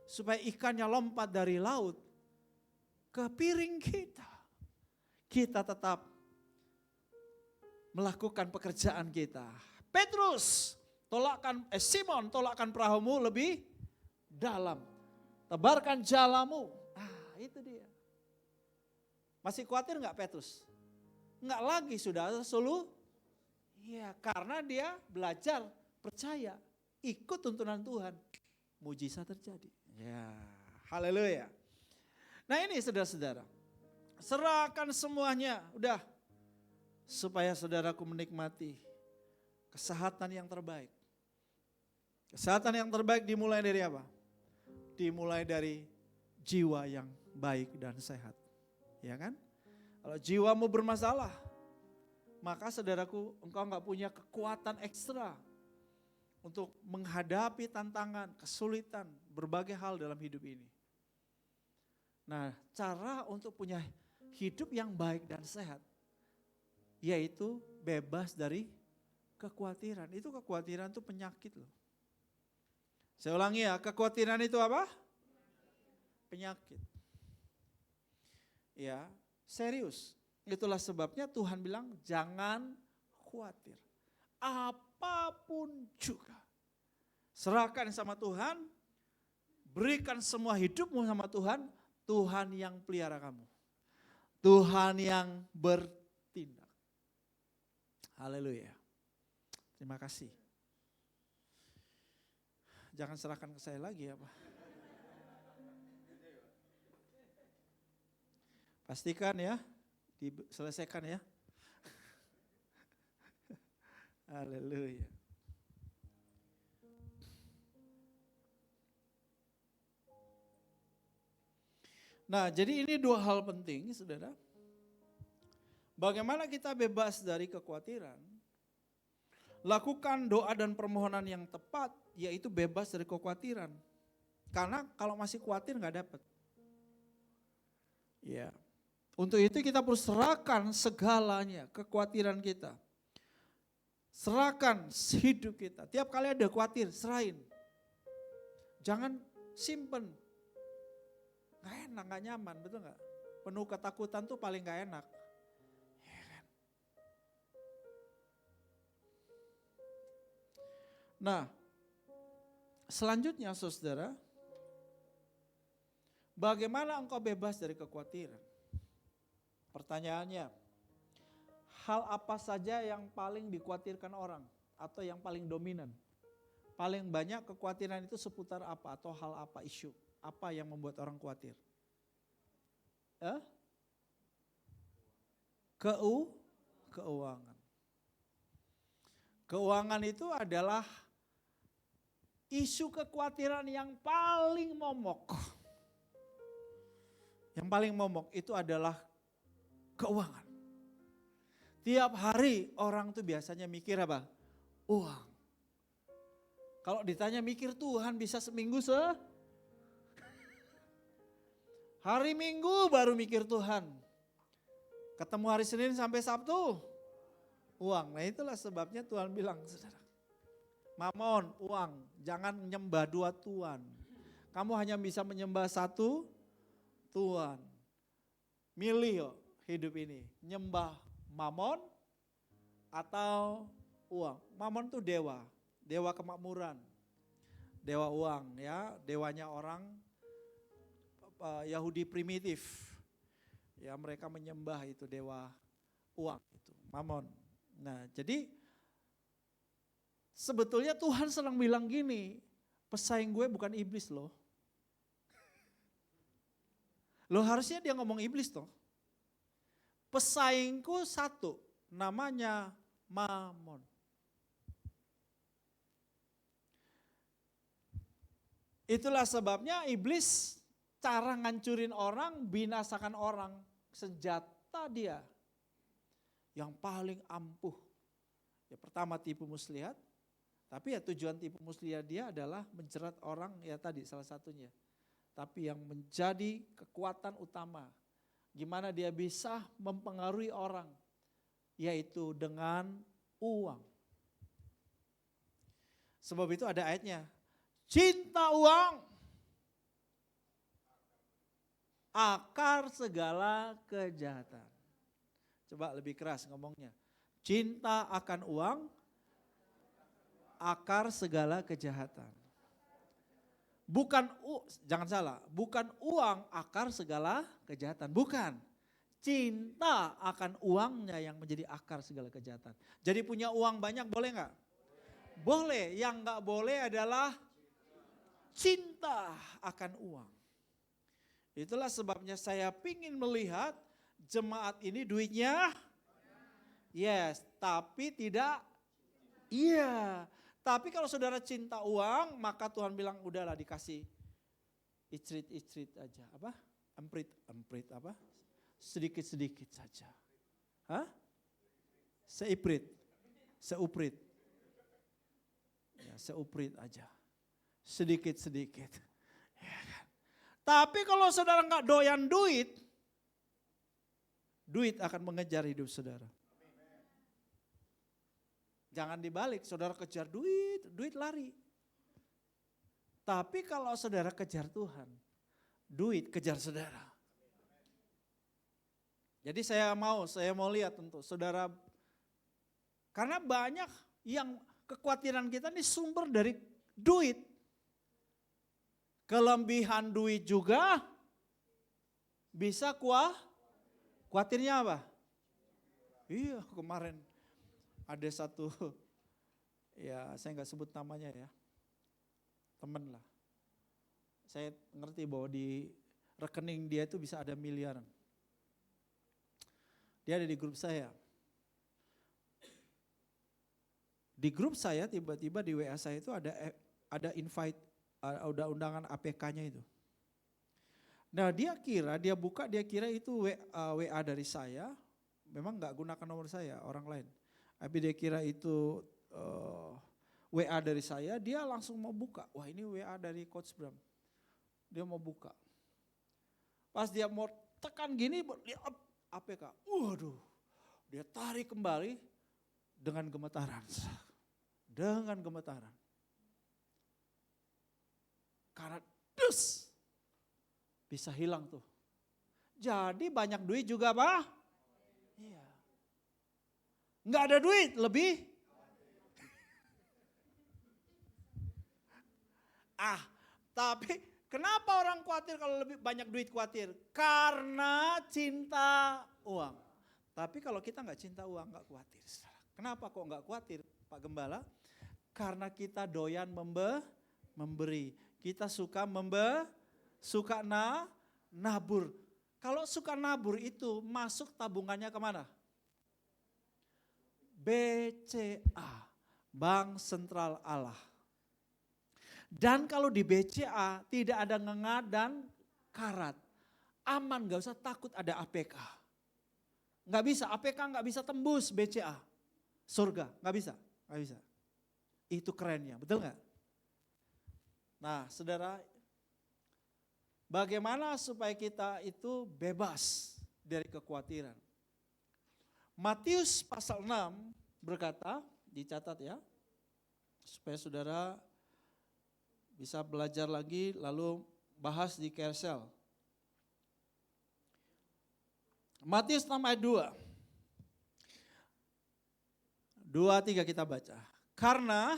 supaya ikannya lompat dari laut ke piring kita. Kita tetap melakukan pekerjaan kita. Petrus, Simon, tolakkan perahumu lebih dalam. Tebarkan jalamu. Itu dia. Masih khawatir enggak Petrus? Enggak lagi, sudah ada solusi. Iya, karena dia belajar, percaya, ikut tuntunan Tuhan. Mujizat terjadi. Ya, haleluya. Nah ini saudara-saudara. Serahkan semuanya, udah. Supaya saudaraku menikmati kesehatan yang terbaik. Kesehatan yang terbaik dimulai dari apa? Dimulai dari jiwa yang baik dan sehat. Ya kan? Kalau jiwamu bermasalah, maka saudaraku engkau gak punya kekuatan ekstra untuk menghadapi tantangan, kesulitan, berbagai hal dalam hidup ini. Nah, cara untuk punya hidup yang baik dan sehat, yaitu bebas dari kekhawatiran. Itu kekhawatiran itu penyakit loh. Saya ulangi ya, kekhawatiran itu apa? Penyakit. Ya, serius. Itulah sebabnya Tuhan bilang jangan khawatir. Apapun juga. Serahkan sama Tuhan, berikan semua hidupmu sama Tuhan, Tuhan yang pelihara kamu. Tuhan yang bertindak. Haleluya. Terima kasih. Jangan serahkan ke saya lagi ya Pak. Pastikan ya, diselesaikan ya. Haleluya. Nah, jadi ini dua hal penting, saudara. Bagaimana kita bebas dari kekhawatiran? Lakukan doa dan permohonan yang tepat, yaitu bebas dari kekhawatiran. Karena kalau masih khawatir nggak dapat. Ya, untuk itu kita perlu serahkan segalanya, kekhawatiran kita. Serahkan hidup kita. Tiap kali ada khawatir, serahin. Jangan simpen. Gak enak, gak nyaman, betul gak? Penuh ketakutan tuh paling gak enak. Ya kan? Nah, selanjutnya saudara, bagaimana engkau bebas dari kekhawatiran? Pertanyaannya, hal apa saja yang paling dikhawatirkan orang atau yang paling dominan? Paling banyak kekhawatiran itu seputar apa atau hal apa, isu? Apa yang membuat orang khawatir? Keuangan. Keuangan itu adalah isu kekhawatiran yang paling momok. Yang paling momok itu adalah keuangan. Tiap hari orang tuh biasanya mikir apa? Uang. Kalau ditanya mikir Tuhan bisa seminggu hari Minggu baru mikir Tuhan. Ketemu hari Senin sampai Sabtu, uang. Nah itulah sebabnya Tuhan bilang, saudara, mamon, uang, jangan menyembah dua Tuhan. Kamu hanya bisa menyembah satu Tuhan. Milih yuk hidup ini, nyembah mamon atau uang. Mamon itu dewa, dewa kemakmuran, dewa uang ya, dewanya orang Yahudi primitif, ya mereka menyembah itu dewa uang itu, mamon. Nah jadi sebetulnya Tuhan sedang bilang gini, pesaing gue bukan iblis loh. Loh harusnya dia ngomong iblis toh. Pesaingku satu, namanya mamon. Itulah sebabnya iblis cara ngancurin orang, binasakan orang, senjata dia yang paling ampuh. Ya pertama tipu muslihat, tapi ya tujuan tipu muslihat dia adalah menjerat orang, ya tadi salah satunya. Tapi yang menjadi kekuatan utama, gimana dia bisa mempengaruhi orang, yaitu dengan uang. Sebab itu ada ayatnya, cinta uang akar segala kejahatan. Coba lebih keras ngomongnya. Cinta akan uang, akar segala kejahatan. Bukan, jangan salah, bukan uang akar segala kejahatan. Bukan. Cinta akan uangnya yang menjadi akar segala kejahatan. Jadi punya uang banyak boleh nggak? Boleh. Yang nggak boleh adalah cinta akan uang. Itulah sebabnya saya pingin melihat jemaat ini duitnya, yes, tapi tidak, iya. Tapi kalau saudara cinta uang, maka Tuhan bilang udahlah dikasih icrit aja, apa? Emprit apa? Sedikit-sedikit saja. Hah? Seuprit. Ya, seuprit aja. Sedikit-sedikit. Tapi kalau saudara nggak doyan duit akan mengejar hidup saudara. Jangan dibalik, saudara kejar duit lari. Tapi kalau saudara kejar Tuhan, duit kejar saudara. Jadi saya mau lihat untuk saudara, karena banyak yang kekhawatiran kita ini sumber dari duit. Kelebihan duit juga bisa khawatirnya apa? Iya kemarin ada satu, ya saya nggak sebut namanya ya. temen lah. Saya ngerti bahwa di rekening dia itu bisa ada miliaran. Dia ada di grup saya. Di grup saya tiba-tiba di WA saya itu ada invite, ada undangan APK-nya itu. Nah dia kira itu WA dari saya, memang nggak gunakan nomor saya, orang lain. Tapi dia kira itu WA dari saya, dia langsung mau buka. Wah ini WA dari Coach Bram. Dia mau buka. Pas dia mau tekan gini, dia APK. Waduh, dia tarik kembali dengan gemetaran. Dengan gemetaran. Karena dus, bisa hilang tuh. Jadi banyak duit juga Pak? Iya. Enggak ada duit, lebih? Tapi kenapa orang khawatir kalau lebih banyak duit khawatir? Karena cinta uang. Tapi kalau kita nggak cinta uang nggak khawatir. Kenapa kok nggak khawatir Pak Gembala? Karena kita doyan memberi. Kita suka nabur. Kalau suka nabur itu masuk tabungannya kemana? BCA, Bank Sentral Allah. Dan kalau di BCA tidak ada ngengah dan karat. Aman, gak usah takut ada APK. Gak bisa, APK gak bisa tembus BCA. Surga, gak bisa. Itu kerennya, betul gak? Nah saudara, bagaimana supaya kita itu bebas dari kekhawatiran? Matius pasal 6 berkata, dicatat ya, supaya saudara bisa belajar lagi lalu bahas di Kersel. Matius 6 ayat 2. 2-3 kita baca. Karena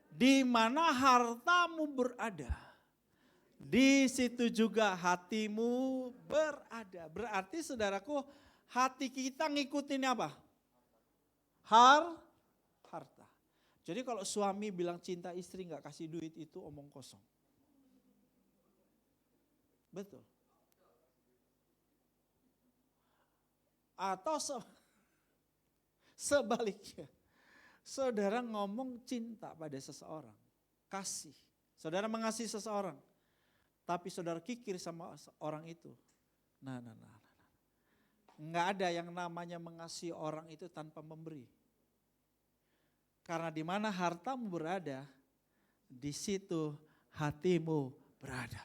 di mana hartamu berada, di situ juga hatimu berada. Berarti saudaraku, hati kita ngikutin apa? Harta. Jadi kalau suami bilang cinta istri gak kasih duit itu omong kosong. Betul. Atau sebaliknya. Saudara ngomong cinta pada seseorang. Kasih. Saudara mengasihi seseorang. Tapi saudara kikir sama orang itu. Nah. Nggak ada yang namanya mengasihi orang itu tanpa memberi. Karena di mana hartamu berada, di situ hatimu berada.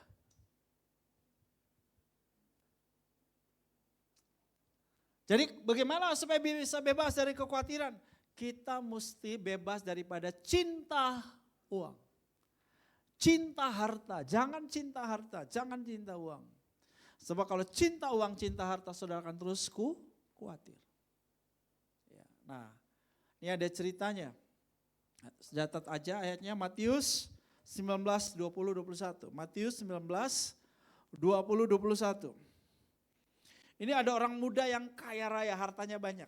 Jadi bagaimana supaya bisa bebas dari kekhawatiran? Kita mesti bebas daripada cinta uang. Cinta harta, jangan cinta harta, jangan cinta uang. Sebab kalau cinta uang, cinta harta, saudara akan terus khawatir. Ya, nah, ini ada ceritanya. Catat aja ayatnya Matius 19, 20, 21. Matius 19, 20, 21. Ini ada orang muda yang kaya raya, hartanya banyak.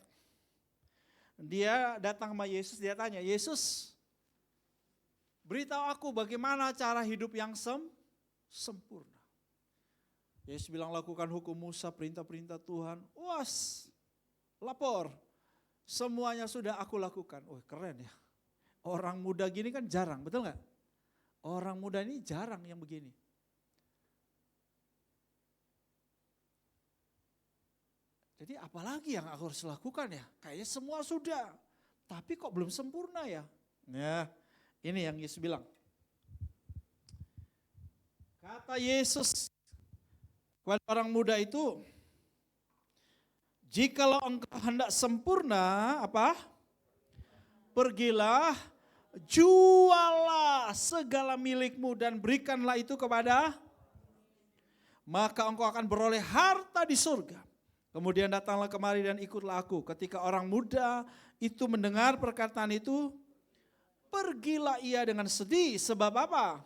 Dia datang sama Yesus, dia tanya, Yesus, beritahu aku bagaimana cara hidup yang sempurna. Yesus bilang lakukan hukum Musa, perintah-perintah Tuhan. Was, lapor. Semuanya sudah aku lakukan. Oh keren ya. Orang muda gini kan jarang, betul gak? Orang muda ini jarang yang begini. Jadi apalagi yang aku harus lakukan ya? Kayaknya semua sudah. Tapi kok belum sempurna ya? Ya, ini yang Yesus bilang. Kata Yesus kepada orang muda itu, jikalau engkau hendak sempurna, apa? Pergilah, jualah segala milikmu dan berikanlah itu kepada, maka engkau akan beroleh harta di surga. Kemudian datanglah kemari dan ikutlah aku. Ketika orang muda itu mendengar perkataan itu, pergilah ia dengan sedih. Sebab apa?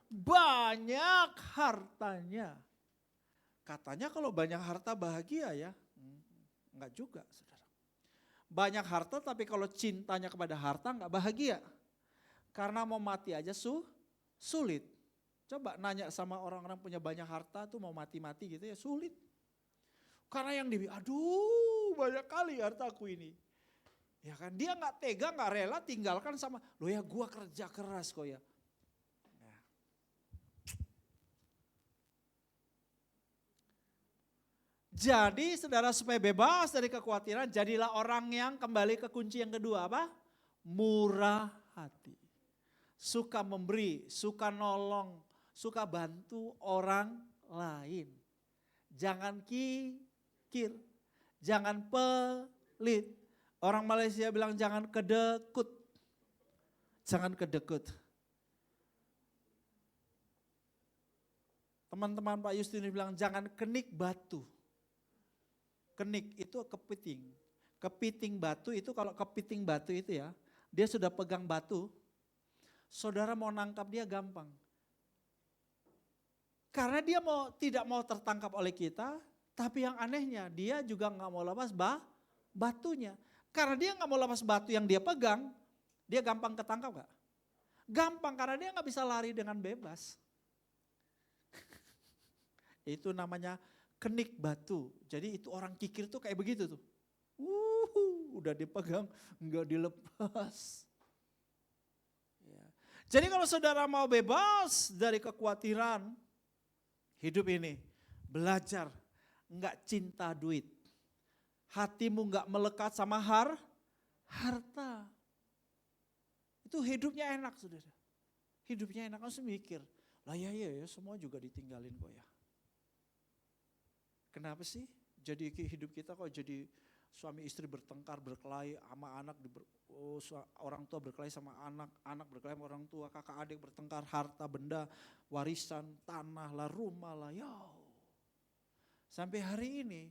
Banyak hartanya. Katanya kalau banyak harta bahagia ya. Enggak juga saudara. Banyak harta tapi kalau cintanya kepada harta enggak bahagia. Karena mau mati aja sulit. Coba nanya sama orang-orang punya banyak harta tuh mau mati-mati gitu ya sulit. Karena yang aduh banyak kali hartaku ini. Ya kan dia gak tega, gak rela tinggalkan sama, loh ya gua kerja keras kok ya. Nah. Jadi saudara supaya bebas dari kekhawatiran, jadilah orang yang kembali ke kunci yang kedua apa? Murah hati. Suka memberi, suka nolong, suka bantu orang lain. Jangan kikir, jangan pelit. Orang Malaysia bilang jangan kedekut. Jangan kedekut. Teman-teman Pak Justinus bilang jangan kenik batu. Kenik itu kepiting. Kepiting batu itu kalau kepiting batu itu ya, dia sudah pegang batu, saudara mau nangkap dia gampang. Karena dia tidak mau tertangkap oleh kita, tapi yang anehnya dia juga nggak mau lepas batunya. Karena dia nggak mau lepas batu yang dia pegang, dia gampang ketangkap gak? Gampang karena dia nggak bisa lari dengan bebas. Itu namanya kenik batu. Jadi itu orang kikir tuh kayak begitu tuh. Udah dipegang nggak dilepas. Ya. Jadi kalau saudara mau bebas dari kekhawatiran hidup ini, belajar nggak cinta duit. Hatimu nggak melekat sama harta. Itu hidupnya enak saudara. Hidupnya enak, harus mikir. Lah ya semua juga ditinggalin kok ya. Kenapa sih? Jadi hidup kita kok jadi suami istri bertengkar, berkelahi sama anak, orang tua berkelahi sama anak, anak berkelahi sama orang tua, kakak adik bertengkar, harta benda, warisan, tanah lah, rumah lah, Sampai hari ini,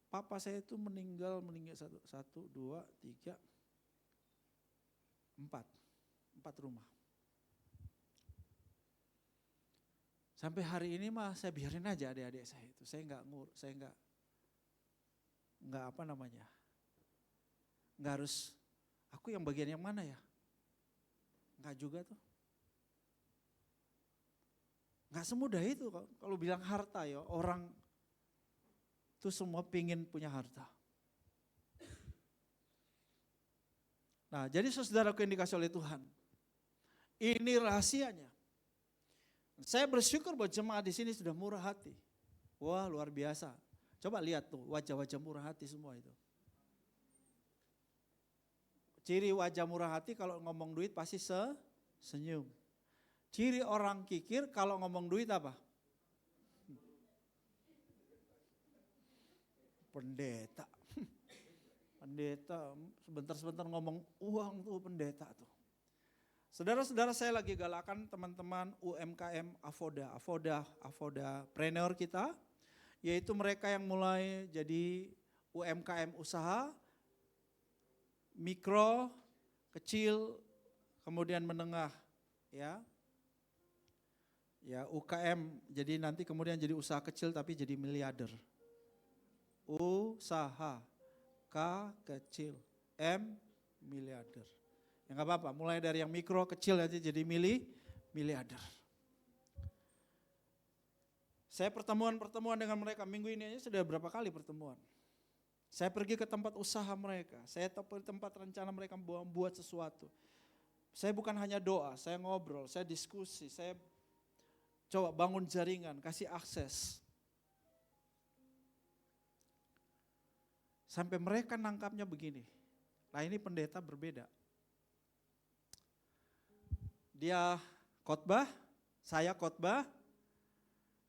papa saya itu meninggal 1, 2, 3, 4 rumah. Sampai hari ini mah saya biarin aja adik-adik saya itu. Saya nggak apa namanya. Nggak harus aku yang bagian yang mana ya? Nggak juga tuh. Nggak semudah itu kalau bilang harta ya, orang tuh semua pingin punya harta. Nah, jadi saudaraku yang dikasih oleh Tuhan. Ini rahasianya. Saya bersyukur bahwa jemaat di sini sudah murah hati. Wah, luar biasa. Coba lihat tuh wajah-wajah murah hati semua itu. Ciri wajah murah hati kalau ngomong duit pasti senyum. Ciri orang kikir kalau ngomong duit apa? Pendeta. Pendeta sebentar-sebentar ngomong uang tuh pendeta tuh. Saudara-saudara saya lagi galakan teman-teman UMKM Avoda-preneur kita. Yaitu mereka yang mulai jadi UMKM usaha, mikro, kecil, kemudian menengah. Ya UKM, jadi nanti kemudian jadi usaha kecil tapi jadi miliarder. Usaha, K kecil, M miliarder. Ya gak apa-apa, mulai dari yang mikro kecil aja jadi miliarder. Saya pertemuan dengan mereka, minggu ini aja sudah berapa kali pertemuan. Saya pergi ke tempat usaha mereka, saya tahu tempat rencana mereka membuat sesuatu. Saya bukan hanya doa, saya ngobrol, saya diskusi, saya coba bangun jaringan, kasih akses. Sampai mereka nangkapnya begini, nah ini pendeta berbeda. Dia khotbah, saya khotbah,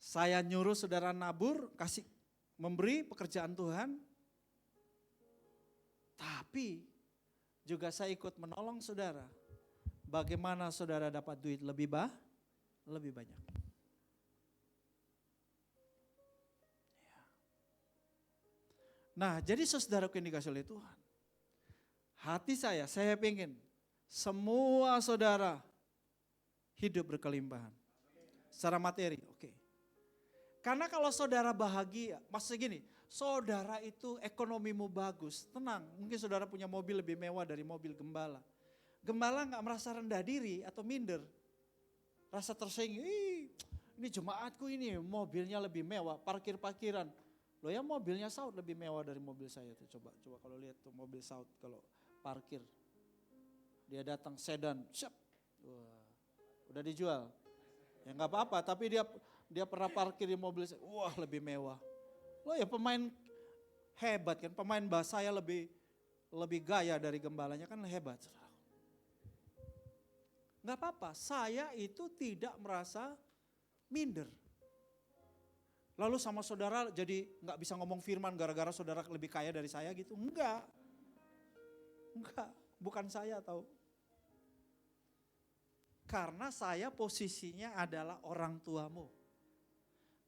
saya nyuruh saudara nabur, kasih memberi pekerjaan Tuhan. Tapi juga saya ikut menolong saudara. Bagaimana saudara dapat duit lebih banyak. Nah, jadi saudaraku yang dikasih oleh Tuhan. Hati saya pengen semua saudara hidup berkelimpahan. Secara materi, oke. Karena kalau saudara bahagia, maksudnya gini, saudara itu ekonomimu bagus, tenang. Mungkin saudara punya mobil lebih mewah dari mobil gembala. Gembala nggak merasa rendah diri atau minder. Rasa tersinggung, ini jemaatku ini mobilnya lebih mewah, parkir-parkiran. Loh ya mobilnya Saud lebih mewah dari mobil saya tuh. Coba kalau lihat tuh mobil Saud kalau parkir. Dia datang sedan, siap. Wah, udah dijual. Ya nggak apa-apa, tapi dia pernah parkir di mobil saya, wah lebih mewah. Loh ya pemain hebat kan, pemain bass saya lebih gaya dari gembalanya kan hebat. Nggak apa-apa, saya itu tidak merasa minder. Lalu sama saudara jadi nggak bisa ngomong firman gara-gara saudara lebih kaya dari saya gitu. Enggak, bukan saya tahu. Karena saya posisinya adalah orang tuamu.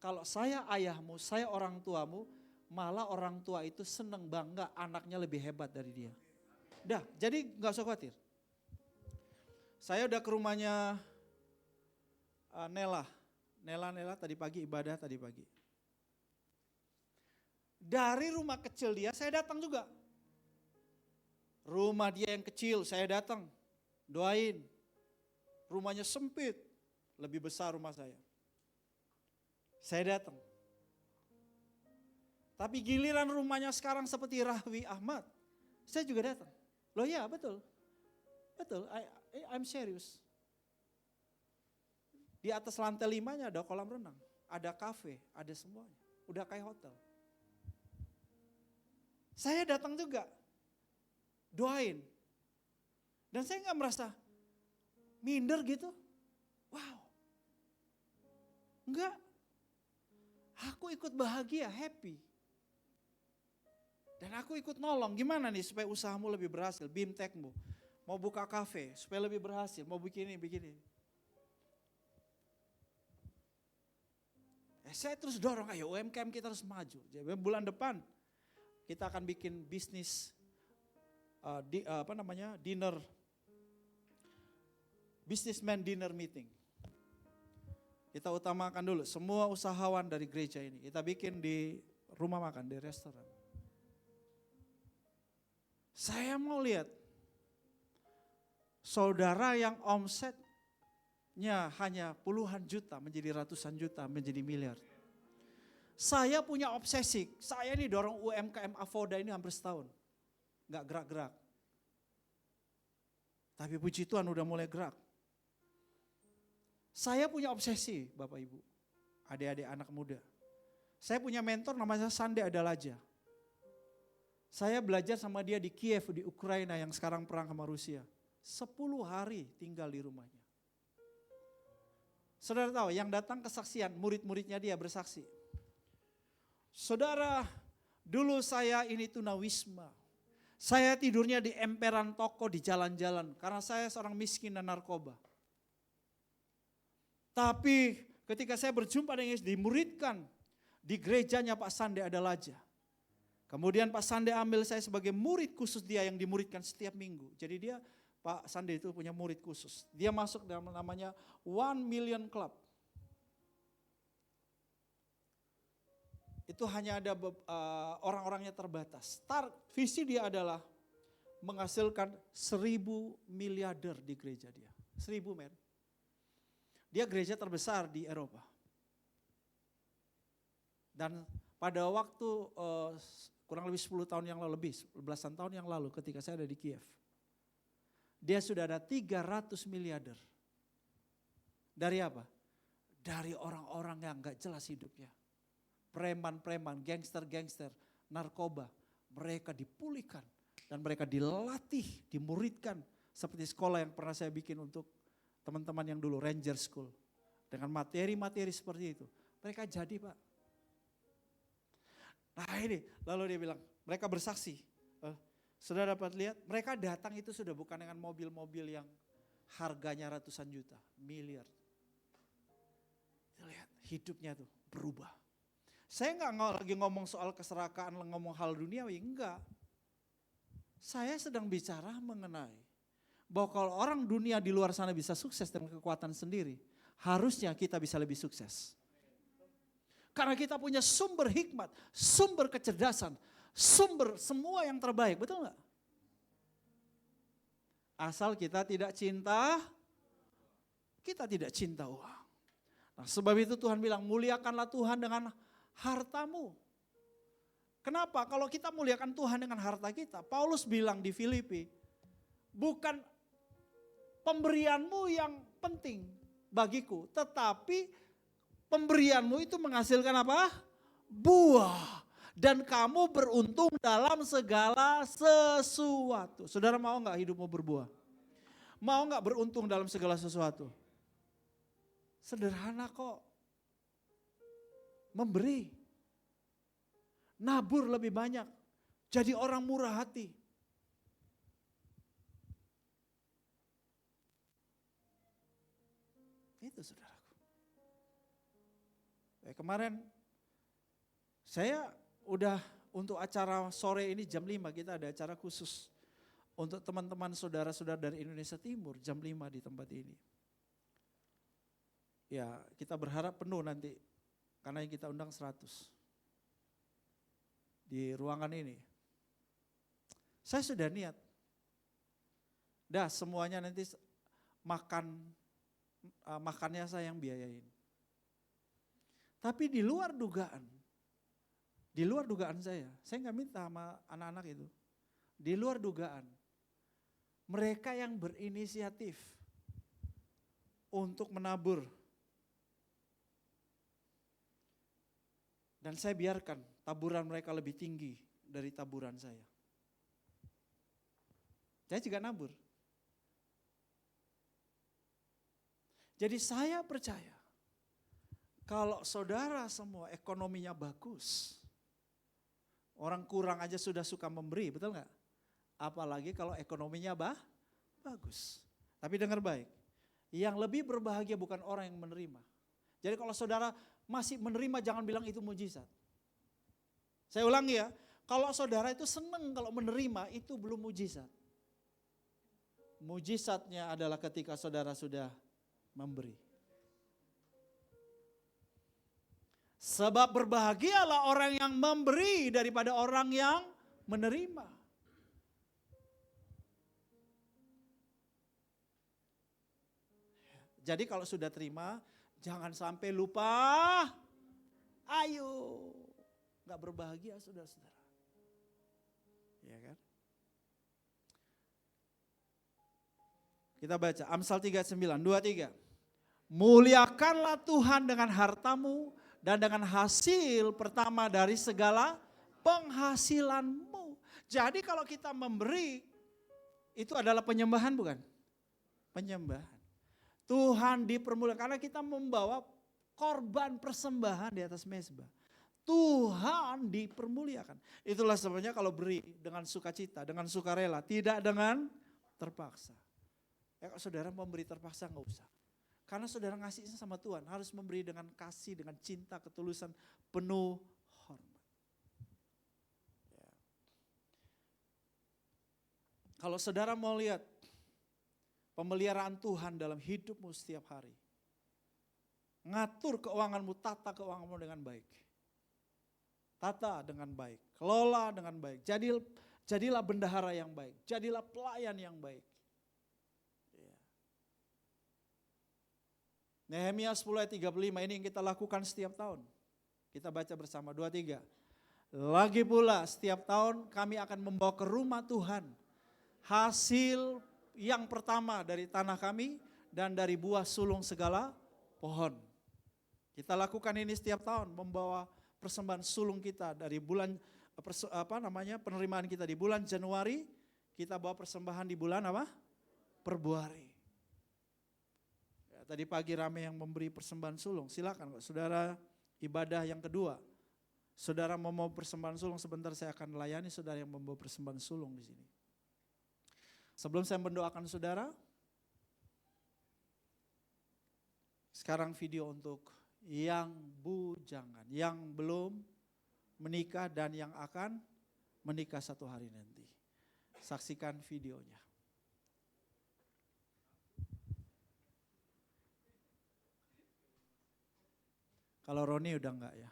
Kalau saya ayahmu, saya orang tuamu, malah orang tua itu seneng bangga anaknya lebih hebat dari dia. Dah, jadi nggak usah khawatir. Saya udah ke rumahnya Nela tadi pagi, ibadah tadi pagi. Dari rumah kecil dia saya datang juga. Rumah dia yang kecil saya datang, doain. Rumahnya sempit, lebih besar rumah saya. Saya datang. Tapi giliran rumahnya sekarang seperti Rahwi Ahmad, saya juga datang. Loh ya betul, I'm serious. Di atas lantai 5-nya ada kolam renang, ada kafe, ada semuanya. Udah kayak hotel. Saya datang juga, doain. Dan saya gak merasa minder gitu. Wow. Enggak. Aku ikut bahagia, happy. Dan aku ikut nolong. Gimana nih supaya usahamu lebih berhasil, BIMTEKmu. Mau buka kafe supaya lebih berhasil, mau bikin ini. Saya terus dorong, ayo UMKM kita harus maju. Jadi bulan depan kita akan bikin bisnis dinner, businessman dinner meeting. Kita utamakan dulu semua usahawan dari gereja ini. Kita bikin di rumah makan, di restoran. Saya mau lihat saudara yang omsetnya hanya puluhan juta menjadi ratusan juta menjadi miliar. Saya punya obsesi, saya ini dorong UMKM Avoda ini hampir setahun. Gak gerak-gerak. Tapi puji Tuhan udah mulai gerak. Saya punya obsesi Bapak Ibu, adik-adik anak muda. Saya punya mentor namanya Sande Adalaja. Saya belajar sama dia di Kiev di Ukraina yang sekarang perang sama Rusia. 10 hari tinggal di rumahnya. Saudara tahu yang datang kesaksian murid-muridnya dia bersaksi. Saudara, dulu saya ini tunawisma. Saya tidurnya di emperan toko di jalan-jalan karena saya seorang miskin dan narkoba. Tapi ketika saya berjumpa dengan Yesus dimuridkan di gerejanya Pak Sande Adalaja. Kemudian Pak Sande ambil saya sebagai murid khusus dia yang dimuridkan setiap minggu. Jadi dia Pak Sande itu punya murid khusus. Dia masuk dalam namanya 1 Million Club. Itu hanya ada orang-orangnya terbatas. Visi dia adalah menghasilkan 1.000 miliarder di gereja dia. 1.000 men. Dia gereja terbesar di Eropa. Dan pada waktu kurang lebih 10 tahun yang lalu, belasan tahun yang lalu ketika saya ada di Kiev. Dia sudah ada 300 miliarder. Dari apa? Dari orang-orang yang gak jelas hidupnya. Preman-preman, gangster-gangster, narkoba. Mereka dipulihkan dan mereka dilatih, dimuridkan. Seperti sekolah yang pernah saya bikin untuk teman-teman yang dulu Ranger School. Dengan materi-materi seperti itu. Mereka jadi Pak. Nah ini, lalu dia bilang, mereka bersaksi. Sudah dapat lihat, mereka datang itu sudah bukan dengan mobil-mobil yang harganya ratusan juta, miliar. Lihat hidupnya tuh berubah. Saya nggak lagi ngomong soal keserakaan, ngomong hal duniawi, enggak. Saya sedang bicara mengenai bahwa kalau orang dunia di luar sana bisa sukses dengan kekuatan sendiri, harusnya kita bisa lebih sukses. Karena kita punya sumber hikmat, sumber kecerdasan, sumber semua yang terbaik, betul nggak? Asal kita tidak cinta uang. Nah, sebab itu Tuhan bilang muliakanlah Tuhan dengan hartamu. Kenapa? Kalau kita muliakan Tuhan dengan harta kita, Paulus bilang di Filipi, bukan pemberianmu yang penting bagiku, tetapi pemberianmu itu menghasilkan apa? Buah. Dan kamu beruntung dalam segala sesuatu. Saudara mau gak hidupmu berbuah? Mau gak beruntung dalam segala sesuatu? Sederhana kok. Memberi. Nabur lebih banyak. Jadi orang murah hati. Itu saudaraku. Kemarin saya udah untuk acara sore ini jam 5 kita ada acara khusus. Untuk teman-teman saudara-saudara dari Indonesia Timur jam 5 di tempat ini. Ya kita berharap penuh nanti karena yang kita undang 100 di ruangan ini. Saya sudah niat. Dah semuanya nanti makannya saya yang biayain. Tapi di luar dugaan saya nggak minta sama anak-anak itu. Di luar dugaan, mereka yang berinisiatif untuk menabur. Dan saya biarkan taburan mereka lebih tinggi dari taburan saya. Saya juga nabur. Jadi saya percaya kalau saudara semua ekonominya bagus, orang kurang aja sudah suka memberi, betul nggak? Apalagi kalau ekonominya bagus. Tapi dengar baik, yang lebih berbahagia bukan orang yang menerima. Jadi kalau saudara masih menerima jangan bilang itu mujizat. Saya ulangi ya, kalau saudara itu senang kalau menerima itu belum mujizat. Mujizatnya adalah ketika saudara sudah memberi. Sebab berbahagialah orang yang memberi daripada orang yang menerima. Jadi kalau sudah terima, jangan sampai lupa. Ayo, gak berbahagia saudara-saudara. Ya kan? Kita baca Amsal 39, 2-3. Muliakanlah Tuhan dengan hartamu dan dengan hasil pertama dari segala penghasilanmu. Jadi kalau kita memberi, itu adalah penyembahan bukan? Penyembahan. Tuhan dipermuliakan karena kita membawa korban persembahan di atas mezbah. Tuhan dipermuliakan. Itulah sebabnya kalau beri dengan sukacita, dengan sukarela, tidak dengan terpaksa. Ya kalau saudara memberi terpaksa nggak usah. Karena saudara ngasihnya sama Tuhan, harus memberi dengan kasih, dengan cinta, ketulusan, penuh hormat. Ya. Kalau saudara mau lihat pemeliharaan Tuhan dalam hidupmu setiap hari, ngatur keuanganmu, tata keuanganmu dengan baik. Tata dengan baik, kelola dengan baik, jadilah bendahara yang baik, jadilah pelayan yang baik. Nehemia 10 ayat 35 ini yang kita lakukan setiap tahun. Kita baca bersama 2-3. Lagi pula setiap tahun kami akan membawa ke rumah Tuhan hasil yang pertama dari tanah kami dan dari buah sulung segala pohon. Kita lakukan ini setiap tahun, membawa persembahan sulung kita dari bulan penerimaan kita di bulan Januari, kita bawa persembahan di bulan apa? Februari. Tadi pagi ramai yang memberi persembahan sulung, silakan kok saudara ibadah yang kedua. Saudara mau persembahan sulung, sebentar saya akan melayani saudara yang membawa persembahan sulung di sini. Sebelum saya mendoakan saudara, sekarang video untuk yang bujangan, yang belum menikah dan yang akan menikah satu hari nanti. Saksikan videonya. Kalau Roni udah enggak ya.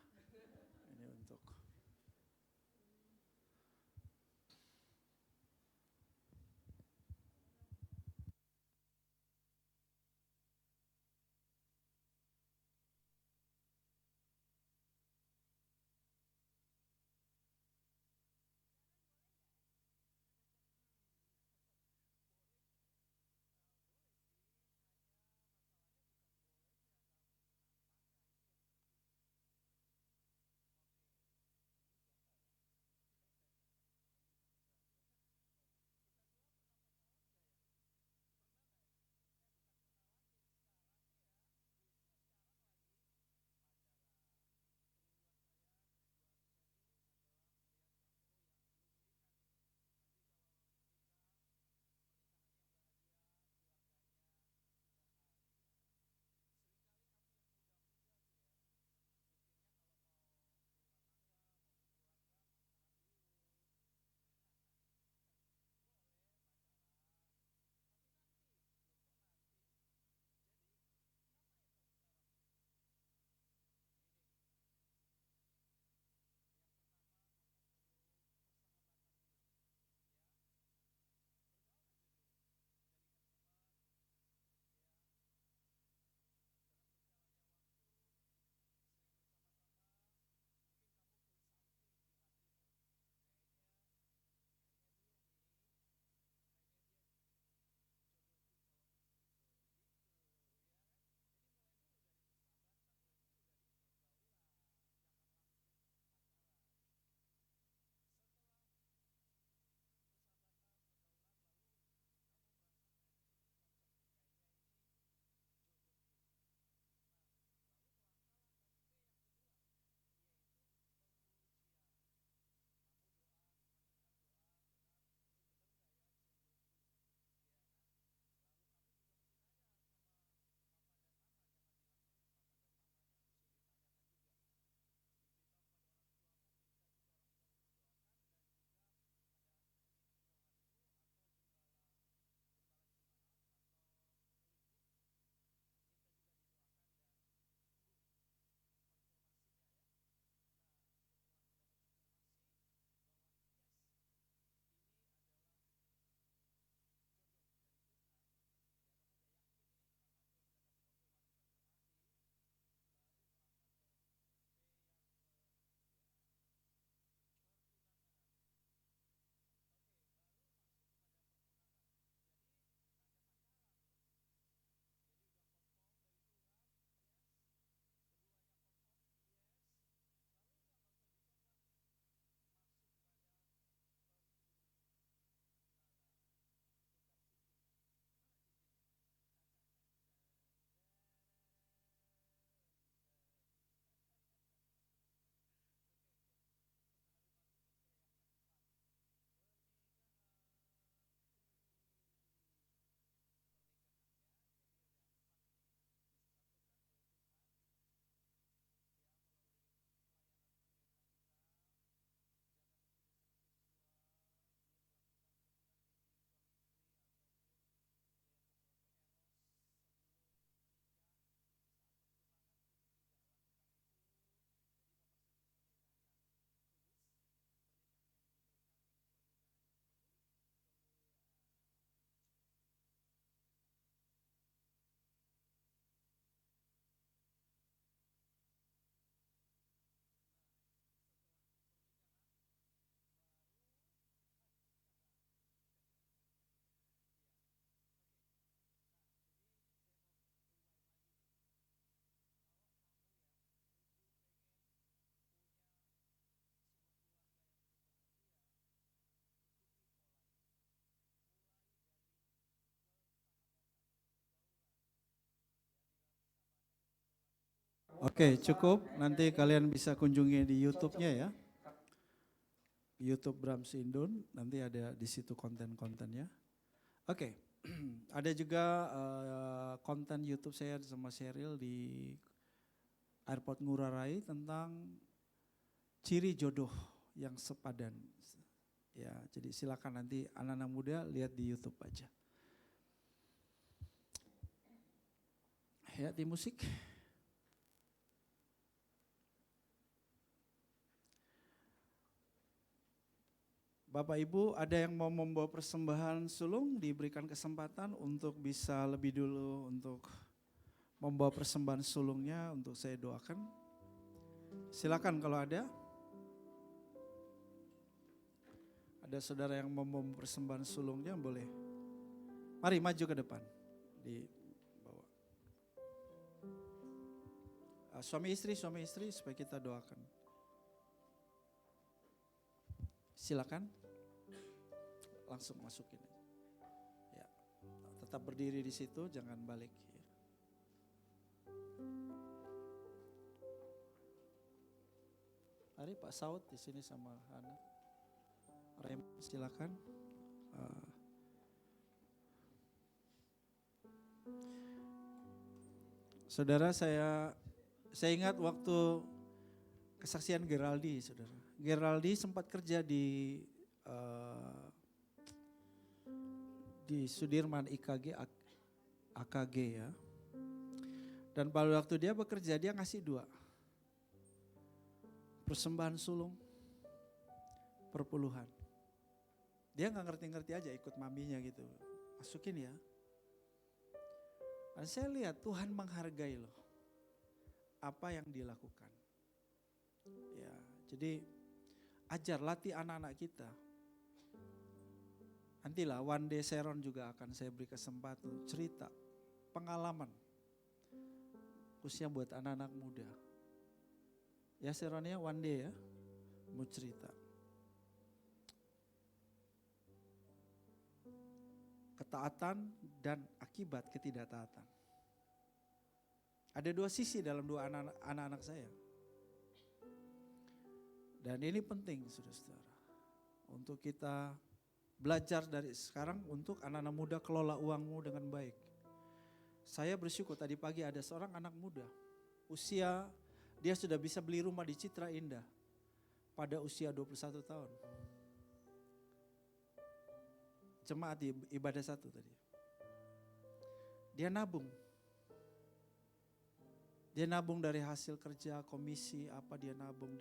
Ini untuk. Oke, cukup. Nanti kalian bisa kunjungi di YouTube-nya ya. YouTube Bram Sindun, nanti ada di situ konten-kontennya. Oke, ada juga konten YouTube saya sama Sheryl di Airport Ngurah Rai tentang ciri jodoh yang sepadan. Ya, jadi silakan nanti anak-anak muda lihat di YouTube aja. Ya, di musik. Bapak Ibu, ada yang mau membawa persembahan sulung, diberikan kesempatan untuk bisa lebih dulu untuk membawa persembahan sulungnya untuk saya doakan. Silakan kalau ada. Ada saudara yang mau membawa persembahan sulungnya boleh. Mari maju ke depan. Dibawa. Suami istri supaya kita doakan. Silakan. Langsung masukin. Ya, tetap berdiri di situ, jangan balik. Mari Pak Saud di sini sama Hana. Raymond silakan. Saudara, saya ingat waktu kesaksian Geraldi, saudara. Geraldi sempat kerja di Sudirman IKG AKG ya. Dan pada waktu dia bekerja dia ngasih 2 persembahan sulung perpuluhan. Dia nggak ngerti-ngerti aja ikut maminya gitu. Masukin ya. Dan saya lihat Tuhan menghargai loh apa yang dilakukan. Ya, jadi latih anak-anak kita. Nantilah one day Sharon juga akan saya beri kesempatan cerita pengalaman khususnya buat anak-anak muda. Ya Sharon ya, one day ya mau cerita. Ketaatan dan akibat ketidaktaatan. Ada 2 sisi dalam 2 anak-anak saya. Dan ini penting saudara-saudara. Untuk kita belajar dari sekarang untuk anak-anak muda kelola uangmu dengan baik. Saya bersyukur tadi pagi ada seorang anak muda. Usia dia sudah bisa beli rumah di Citra Indah pada usia 21 tahun. Jemaat di ibadah 1 tadi. Dia nabung. Dia nabung dari hasil kerja, komisi, apa dia nabung.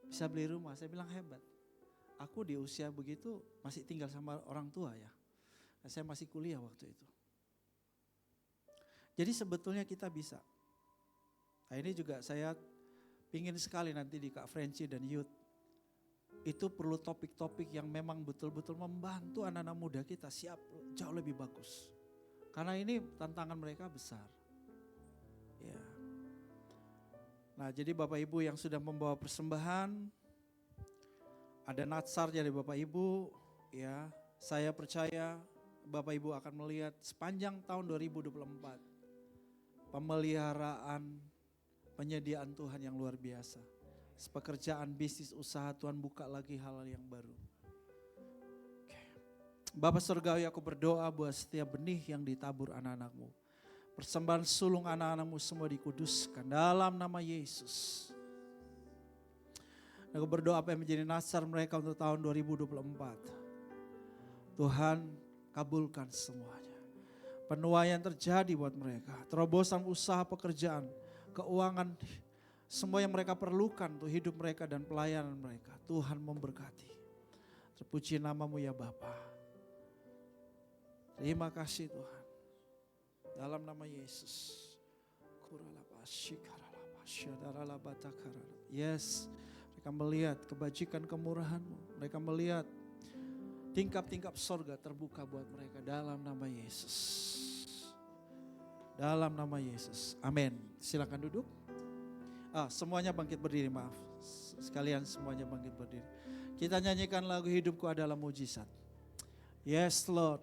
Bisa beli rumah, saya bilang hebat. Aku di usia begitu masih tinggal sama orang tua ya. Dan saya masih kuliah waktu itu. Jadi sebetulnya kita bisa. Nah ini juga saya pingin sekali nanti di Kak Frenzy dan Youth. Itu perlu topik-topik yang memang betul-betul membantu anak-anak muda kita siap jauh lebih bagus. Karena ini tantangan mereka besar. Ya. Nah jadi Bapak Ibu yang sudah membawa persembahan, ada natsar dari Bapak Ibu, ya saya percaya Bapak Ibu akan melihat sepanjang tahun 2024 pemeliharaan, penyediaan Tuhan yang luar biasa. Pekerjaan, bisnis, usaha Tuhan buka lagi hal yang baru. Bapak Surgawi, aku berdoa buat setiap benih yang ditabur anak-anakmu. Persembahan sulung anak-anakmu semua dikuduskan dalam nama Yesus. Aku berdoa apa yang menjadi nasar mereka untuk tahun 2024. Tuhan kabulkan semuanya. Penuaian terjadi buat mereka. Terobosan usaha, pekerjaan, keuangan, semua yang mereka perlukan untuk hidup mereka dan pelayanan mereka. Tuhan memberkati. Terpuji namamu ya Bapa. Terima kasih Tuhan. Dalam nama Yesus. Yes. Mereka melihat kebajikan kemurahan-Mu. Mereka melihat tingkap-tingkap sorga terbuka buat mereka dalam nama Yesus. Dalam nama Yesus. Amin. Silakan duduk. Semuanya bangkit berdiri, maaf. Sekalian semuanya bangkit berdiri. Kita nyanyikan lagu Hidupku Adalah Mujizat. Yes Lord.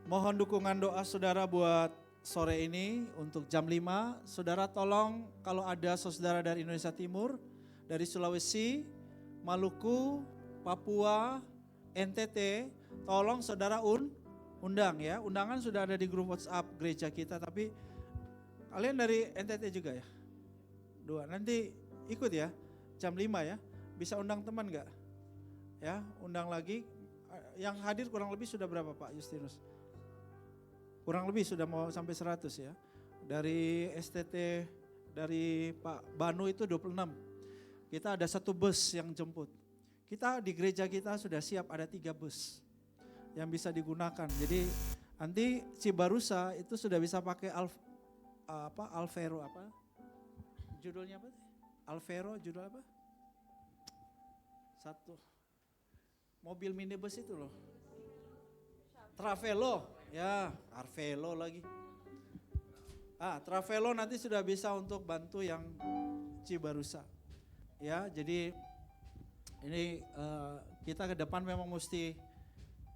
Mohon dukungan doa saudara buat sore ini untuk jam 5. Saudara tolong kalau ada saudara dari Indonesia Timur, dari Sulawesi, Maluku, Papua, NTT, tolong saudara undang ya. Undangan sudah ada di grup WhatsApp gereja kita, tapi kalian dari NTT juga ya? 2, nanti ikut ya, jam 5 ya. Bisa undang teman gak? Ya, undang lagi. Yang hadir kurang lebih sudah berapa Pak Justinus? Kurang lebih sudah mau sampai 100 ya. Dari STT, dari Pak Banu itu 26. Kita ada 1 bus yang jemput. Kita di gereja kita sudah siap ada 3 bus yang bisa digunakan. Jadi nanti Cibarusa itu sudah bisa pakai Alvero apa? Judulnya apa? Alvero judul apa? 1 mobil minibus itu loh. Travelo. Ya, Arvelo lagi. Travelo nanti sudah bisa untuk bantu yang Cibarusa. Ya, jadi ini kita ke depan memang mesti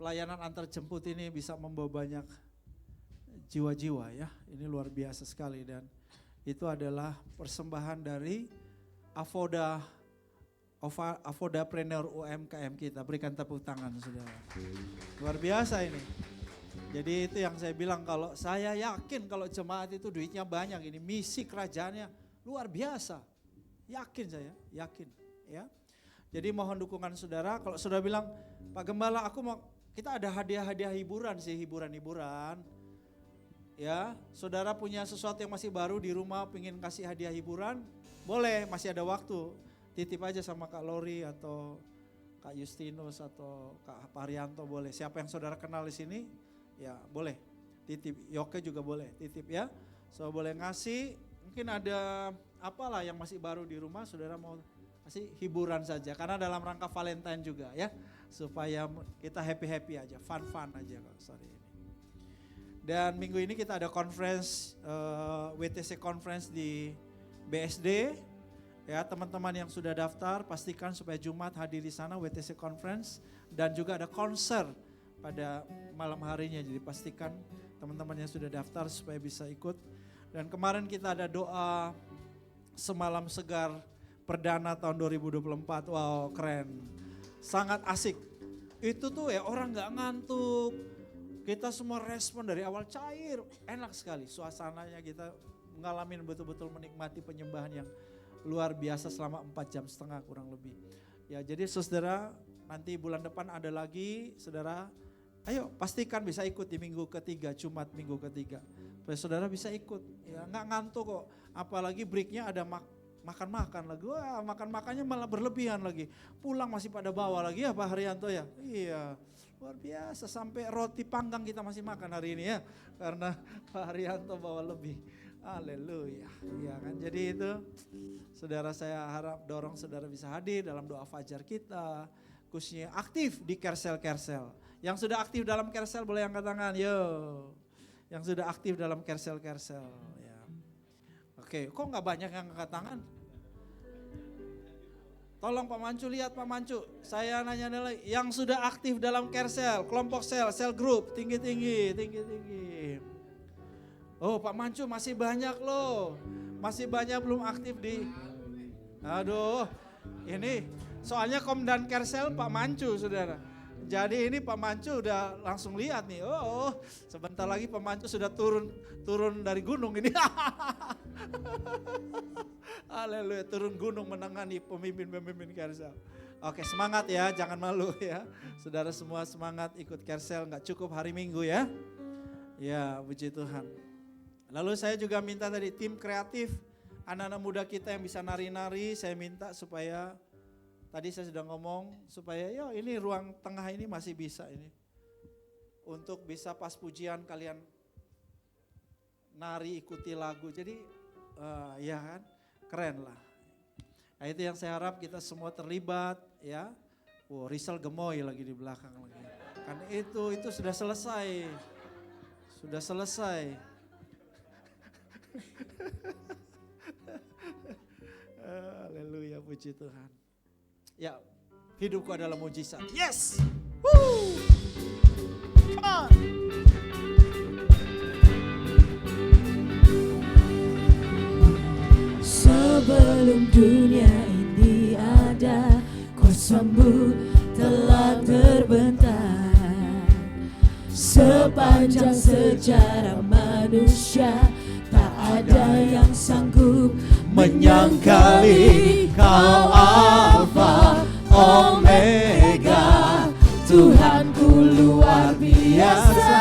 pelayanan antar jemput ini bisa membawa banyak jiwa-jiwa ya. Ini luar biasa sekali dan itu adalah persembahan dari Avodapreneur UMKM kita. Berikan tepuk tangan saudara. Luar biasa ini. Jadi itu yang saya bilang, kalau saya yakin kalau jemaat itu duitnya banyak, ini misi kerajaannya luar biasa. Yakin saya, yakin ya. Jadi mohon dukungan saudara. Kalau saudara bilang, Pak Gembala kita ada hadiah-hadiah hiburan sih, hiburan-hiburan. Ya, saudara punya sesuatu yang masih baru di rumah, pengen kasih hadiah hiburan, boleh, masih ada waktu. Titip aja sama Kak Lori atau Kak Justinus atau Kak Parianto boleh. Siapa yang saudara kenal di sini? Ya boleh titip, Yoke juga boleh titip ya. So boleh ngasih, mungkin ada apalah yang masih baru di rumah, saudara mau kasih hiburan saja. Karena dalam rangka Valentine juga ya, supaya kita happy-happy aja, fun-fun aja kok sorry ini. Dan minggu ini kita ada conference, WTC conference di BSD. Ya teman-teman yang sudah daftar pastikan supaya Jumat hadir di sana WTC conference. Dan juga ada konser pada malam harinya, jadi pastikan teman-teman yang sudah daftar supaya bisa ikut. Dan kemarin kita ada doa semalam segar perdana tahun 2024, wow keren, sangat asik. Itu tuh ya orang gak ngantuk, kita semua respon dari awal cair, enak sekali suasananya, kita ngalamin betul-betul menikmati penyembahan yang luar biasa selama 4,5 jam kurang lebih. Ya jadi saudara nanti bulan depan ada lagi saudara. Ayo pastikan bisa ikut di minggu ketiga, Jumat minggu ketiga. Supaya saudara bisa ikut, ya nggak ngantuk kok. Apalagi breaknya ada makan-makan lagi. Wah makan-makannya malah berlebihan lagi. Pulang masih pada bawa lagi ya Pak Haryanto ya. Iya luar biasa, sampai roti panggang kita masih makan hari ini ya. Karena Pak Haryanto bawa lebih. Haleluya. Ya kan, jadi itu saudara saya harap dorong saudara bisa hadir dalam doa fajar kita. Khususnya aktif di Kersel-Kersel. Yang sudah aktif dalam Kersel boleh angkat tangan, yo. Yang sudah aktif dalam Kersel-Kersel, ya. Oke, kok nggak banyak yang angkat tangan? Tolong Pak Mancu lihat Pak Mancu. Saya nanya lagi, yang sudah aktif dalam Kersel, kelompok sel group, tinggi. Oh Pak Mancu masih banyak loh, masih banyak belum aktif di. Aduh, ini soalnya Komdan Kersel Pak Mancu saudara. Jadi ini Pak Mancu udah langsung lihat nih, oh sebentar lagi Pak Mancu sudah turun dari gunung ini. Haleluya, turun gunung menangani pemimpin-pemimpin Kersel. Oke semangat ya, jangan malu ya. Saudara semua semangat ikut Kersel, gak cukup hari Minggu ya. Ya puji Tuhan. Lalu saya juga minta tadi tim kreatif, anak-anak muda kita yang bisa nari-nari, saya minta supaya tadi saya sudah ngomong supaya ya ini ruang tengah ini masih bisa ini. Untuk bisa pas pujian kalian nari ikuti lagu. Jadi ya kan keren lah. Nah, itu yang saya harap kita semua terlibat ya. Oh, Rizal gemoy lagi di belakang lagi. Kan itu sudah selesai. Sudah selesai. Haleluya, puji Tuhan. Ya, hidupku adalah mujizat. Yes. Woo! Come on. Sebelum dunia ini ada, kuasamu telah terbentang. Sepanjang sejarah manusia, tak ada yang sanggup menyangkali Kau Alfa Omega. Tuhanku luar biasa,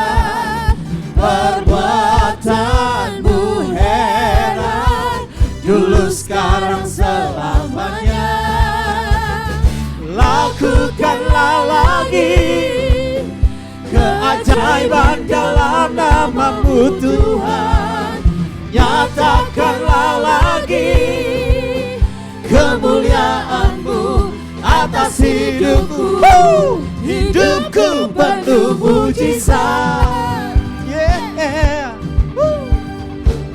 perbuatanmu heran, dulu sekarang selamanya. Lakukanlah lagi keajaiban dalam nama-Mu Tuhan. Nyatakanlah lagi kemuliaan-Mu atas hidupku. Hidupku penuh mujizat. Yeah.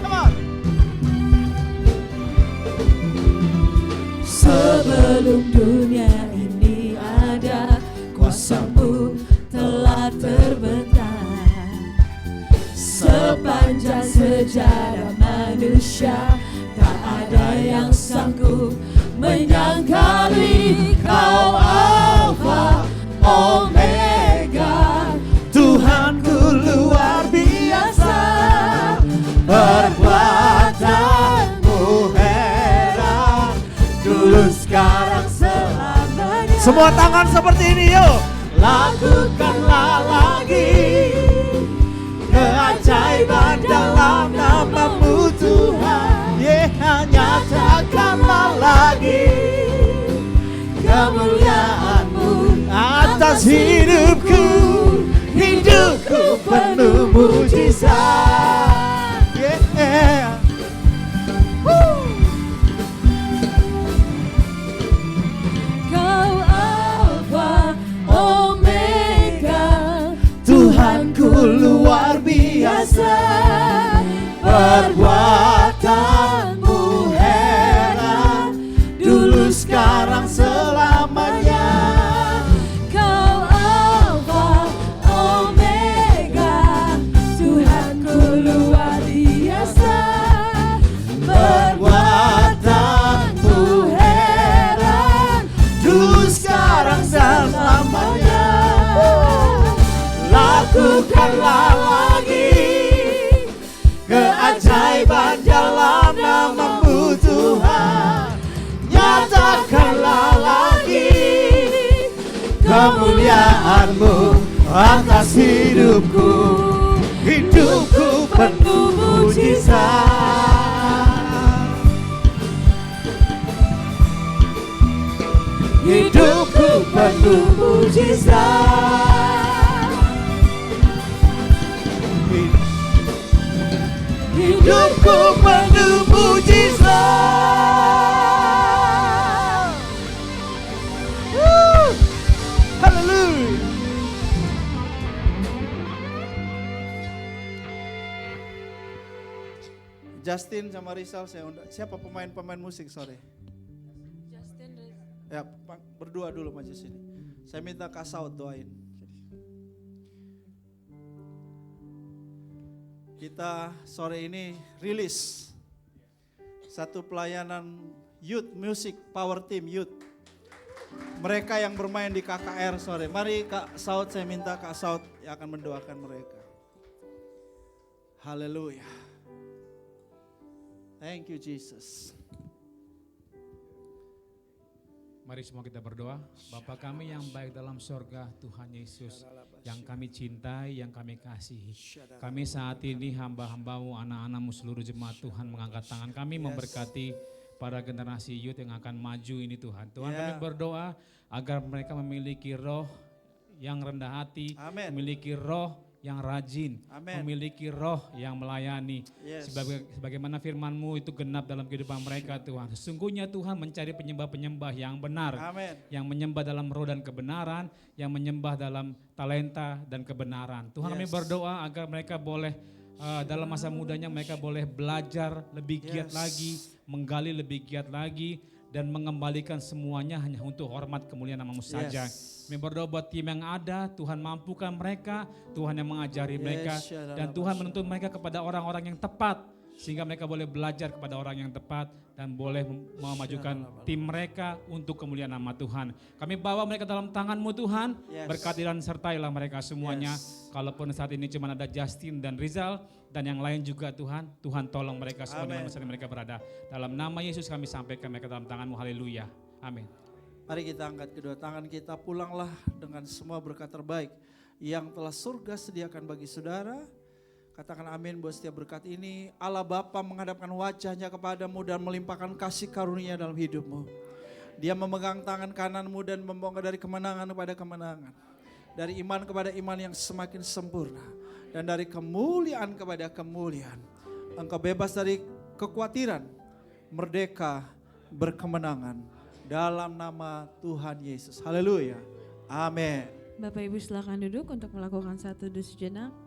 Come on. Sebelum dunia ini ada, kuasamu telah terbentang. Sepanjang sejarah manusia, tak ada yang sanggup menyangkali Kau Alfa Omega. Tuhanku luar biasa, perbuatanmu heran, dulu sekarang selamanya. Semua tangan seperti ini yuk. Lakukanlah lagi keajaiban dalam nama-Mu Tuhan. Nyatakanlah lagi kemuliaan-Mu atas hidupku. Hidupku penuh mujizat. Yeah. Kau Alfa Omega, Tuhanku luar biasa, perbuatanmu heran, dulu sekarang selamanya. Kau Alfa Omega, Tuhanku luar biasa, Perbuatanmu heran, dulu sekarang selamanya. Lakukanlah lagi keajaiban dalam nama-Mu Tuhan. Nyatakanlah lagi kemuliaan-Mu atas hidupku. Hidupku penuh mujizat. Hidupku penuh mujizat. Hidupku penuh mujizat. Haleluya. Justin sama Rizal saya undang. Siapa pemain-pemain musik sore? Ya, berdua dulu maju sini. Saya minta Kak Saud doain. Kita sore ini rilis satu pelayanan youth music power team youth. Mereka yang bermain di KKR sore. Mari Kak Saud, saya minta Kak Saud yang akan mendoakan mereka. Haleluya. Thank you Jesus. Mari semua kita berdoa. Bapa kami yang baik dalam sorga, Tuhan Yesus, yang kami cintai, yang kami kasihi. Kami saat ini hamba-hambamu, anak-anakmu seluruh jemaat Tuhan mengangkat tangan kami memberkati para generasi youth yang akan maju ini Tuhan. Tuhan kami berdoa agar mereka memiliki roh yang rendah hati, Amen. memiliki roh yang rajin, Amen. memiliki roh yang melayani. Sebagaimana firman-Mu itu genap dalam kehidupan mereka Tuhan. Sesungguhnya Tuhan mencari penyembah-penyembah yang benar. Amen. Yang menyembah dalam roh dan kebenaran, yang menyembah dalam talenta dan kebenaran. Tuhan kami berdoa agar mereka boleh dalam masa mudanya mereka boleh belajar lebih giat lagi, menggali lebih giat lagi, dan mengembalikan semuanya hanya untuk hormat kemuliaan nama-Mu saja. Kami berdoa buat tim yang ada, Tuhan mampukan mereka, Tuhan yang mengajari mereka, dan Tuhan menuntun mereka kepada orang-orang yang tepat, sehingga mereka boleh belajar kepada orang yang tepat dan boleh memajukan tim mereka untuk kemuliaan nama Tuhan. Kami bawa mereka dalam tangan-Mu Tuhan, Yes. berkati dan sertailah mereka semuanya. Yes. Kalaupun saat ini cuma ada Justin dan Rizal dan yang lain juga Tuhan, Tuhan tolong mereka semua di mana saja mereka berada. Dalam nama Yesus kami sampaikan mereka dalam tangan-Mu, haleluya, amin. Mari kita angkat kedua tangan kita, pulanglah dengan semua berkat terbaik yang telah surga sediakan bagi saudara. Katakan amin buat setiap berkat ini. Allah Bapa menghadapkan wajahnya kepadamu dan melimpahkan kasih karunia dalam hidupmu. Dia memegang tangan kananmu dan membawa dari kemenangan kepada kemenangan. Dari iman kepada iman yang semakin sempurna. Dan dari kemuliaan kepada kemuliaan. Engkau bebas dari kekhawatiran, merdeka, berkemenangan. Dalam nama Tuhan Yesus. Haleluya. Amin. Bapak Ibu silakan duduk untuk melakukan satu doa sejenak.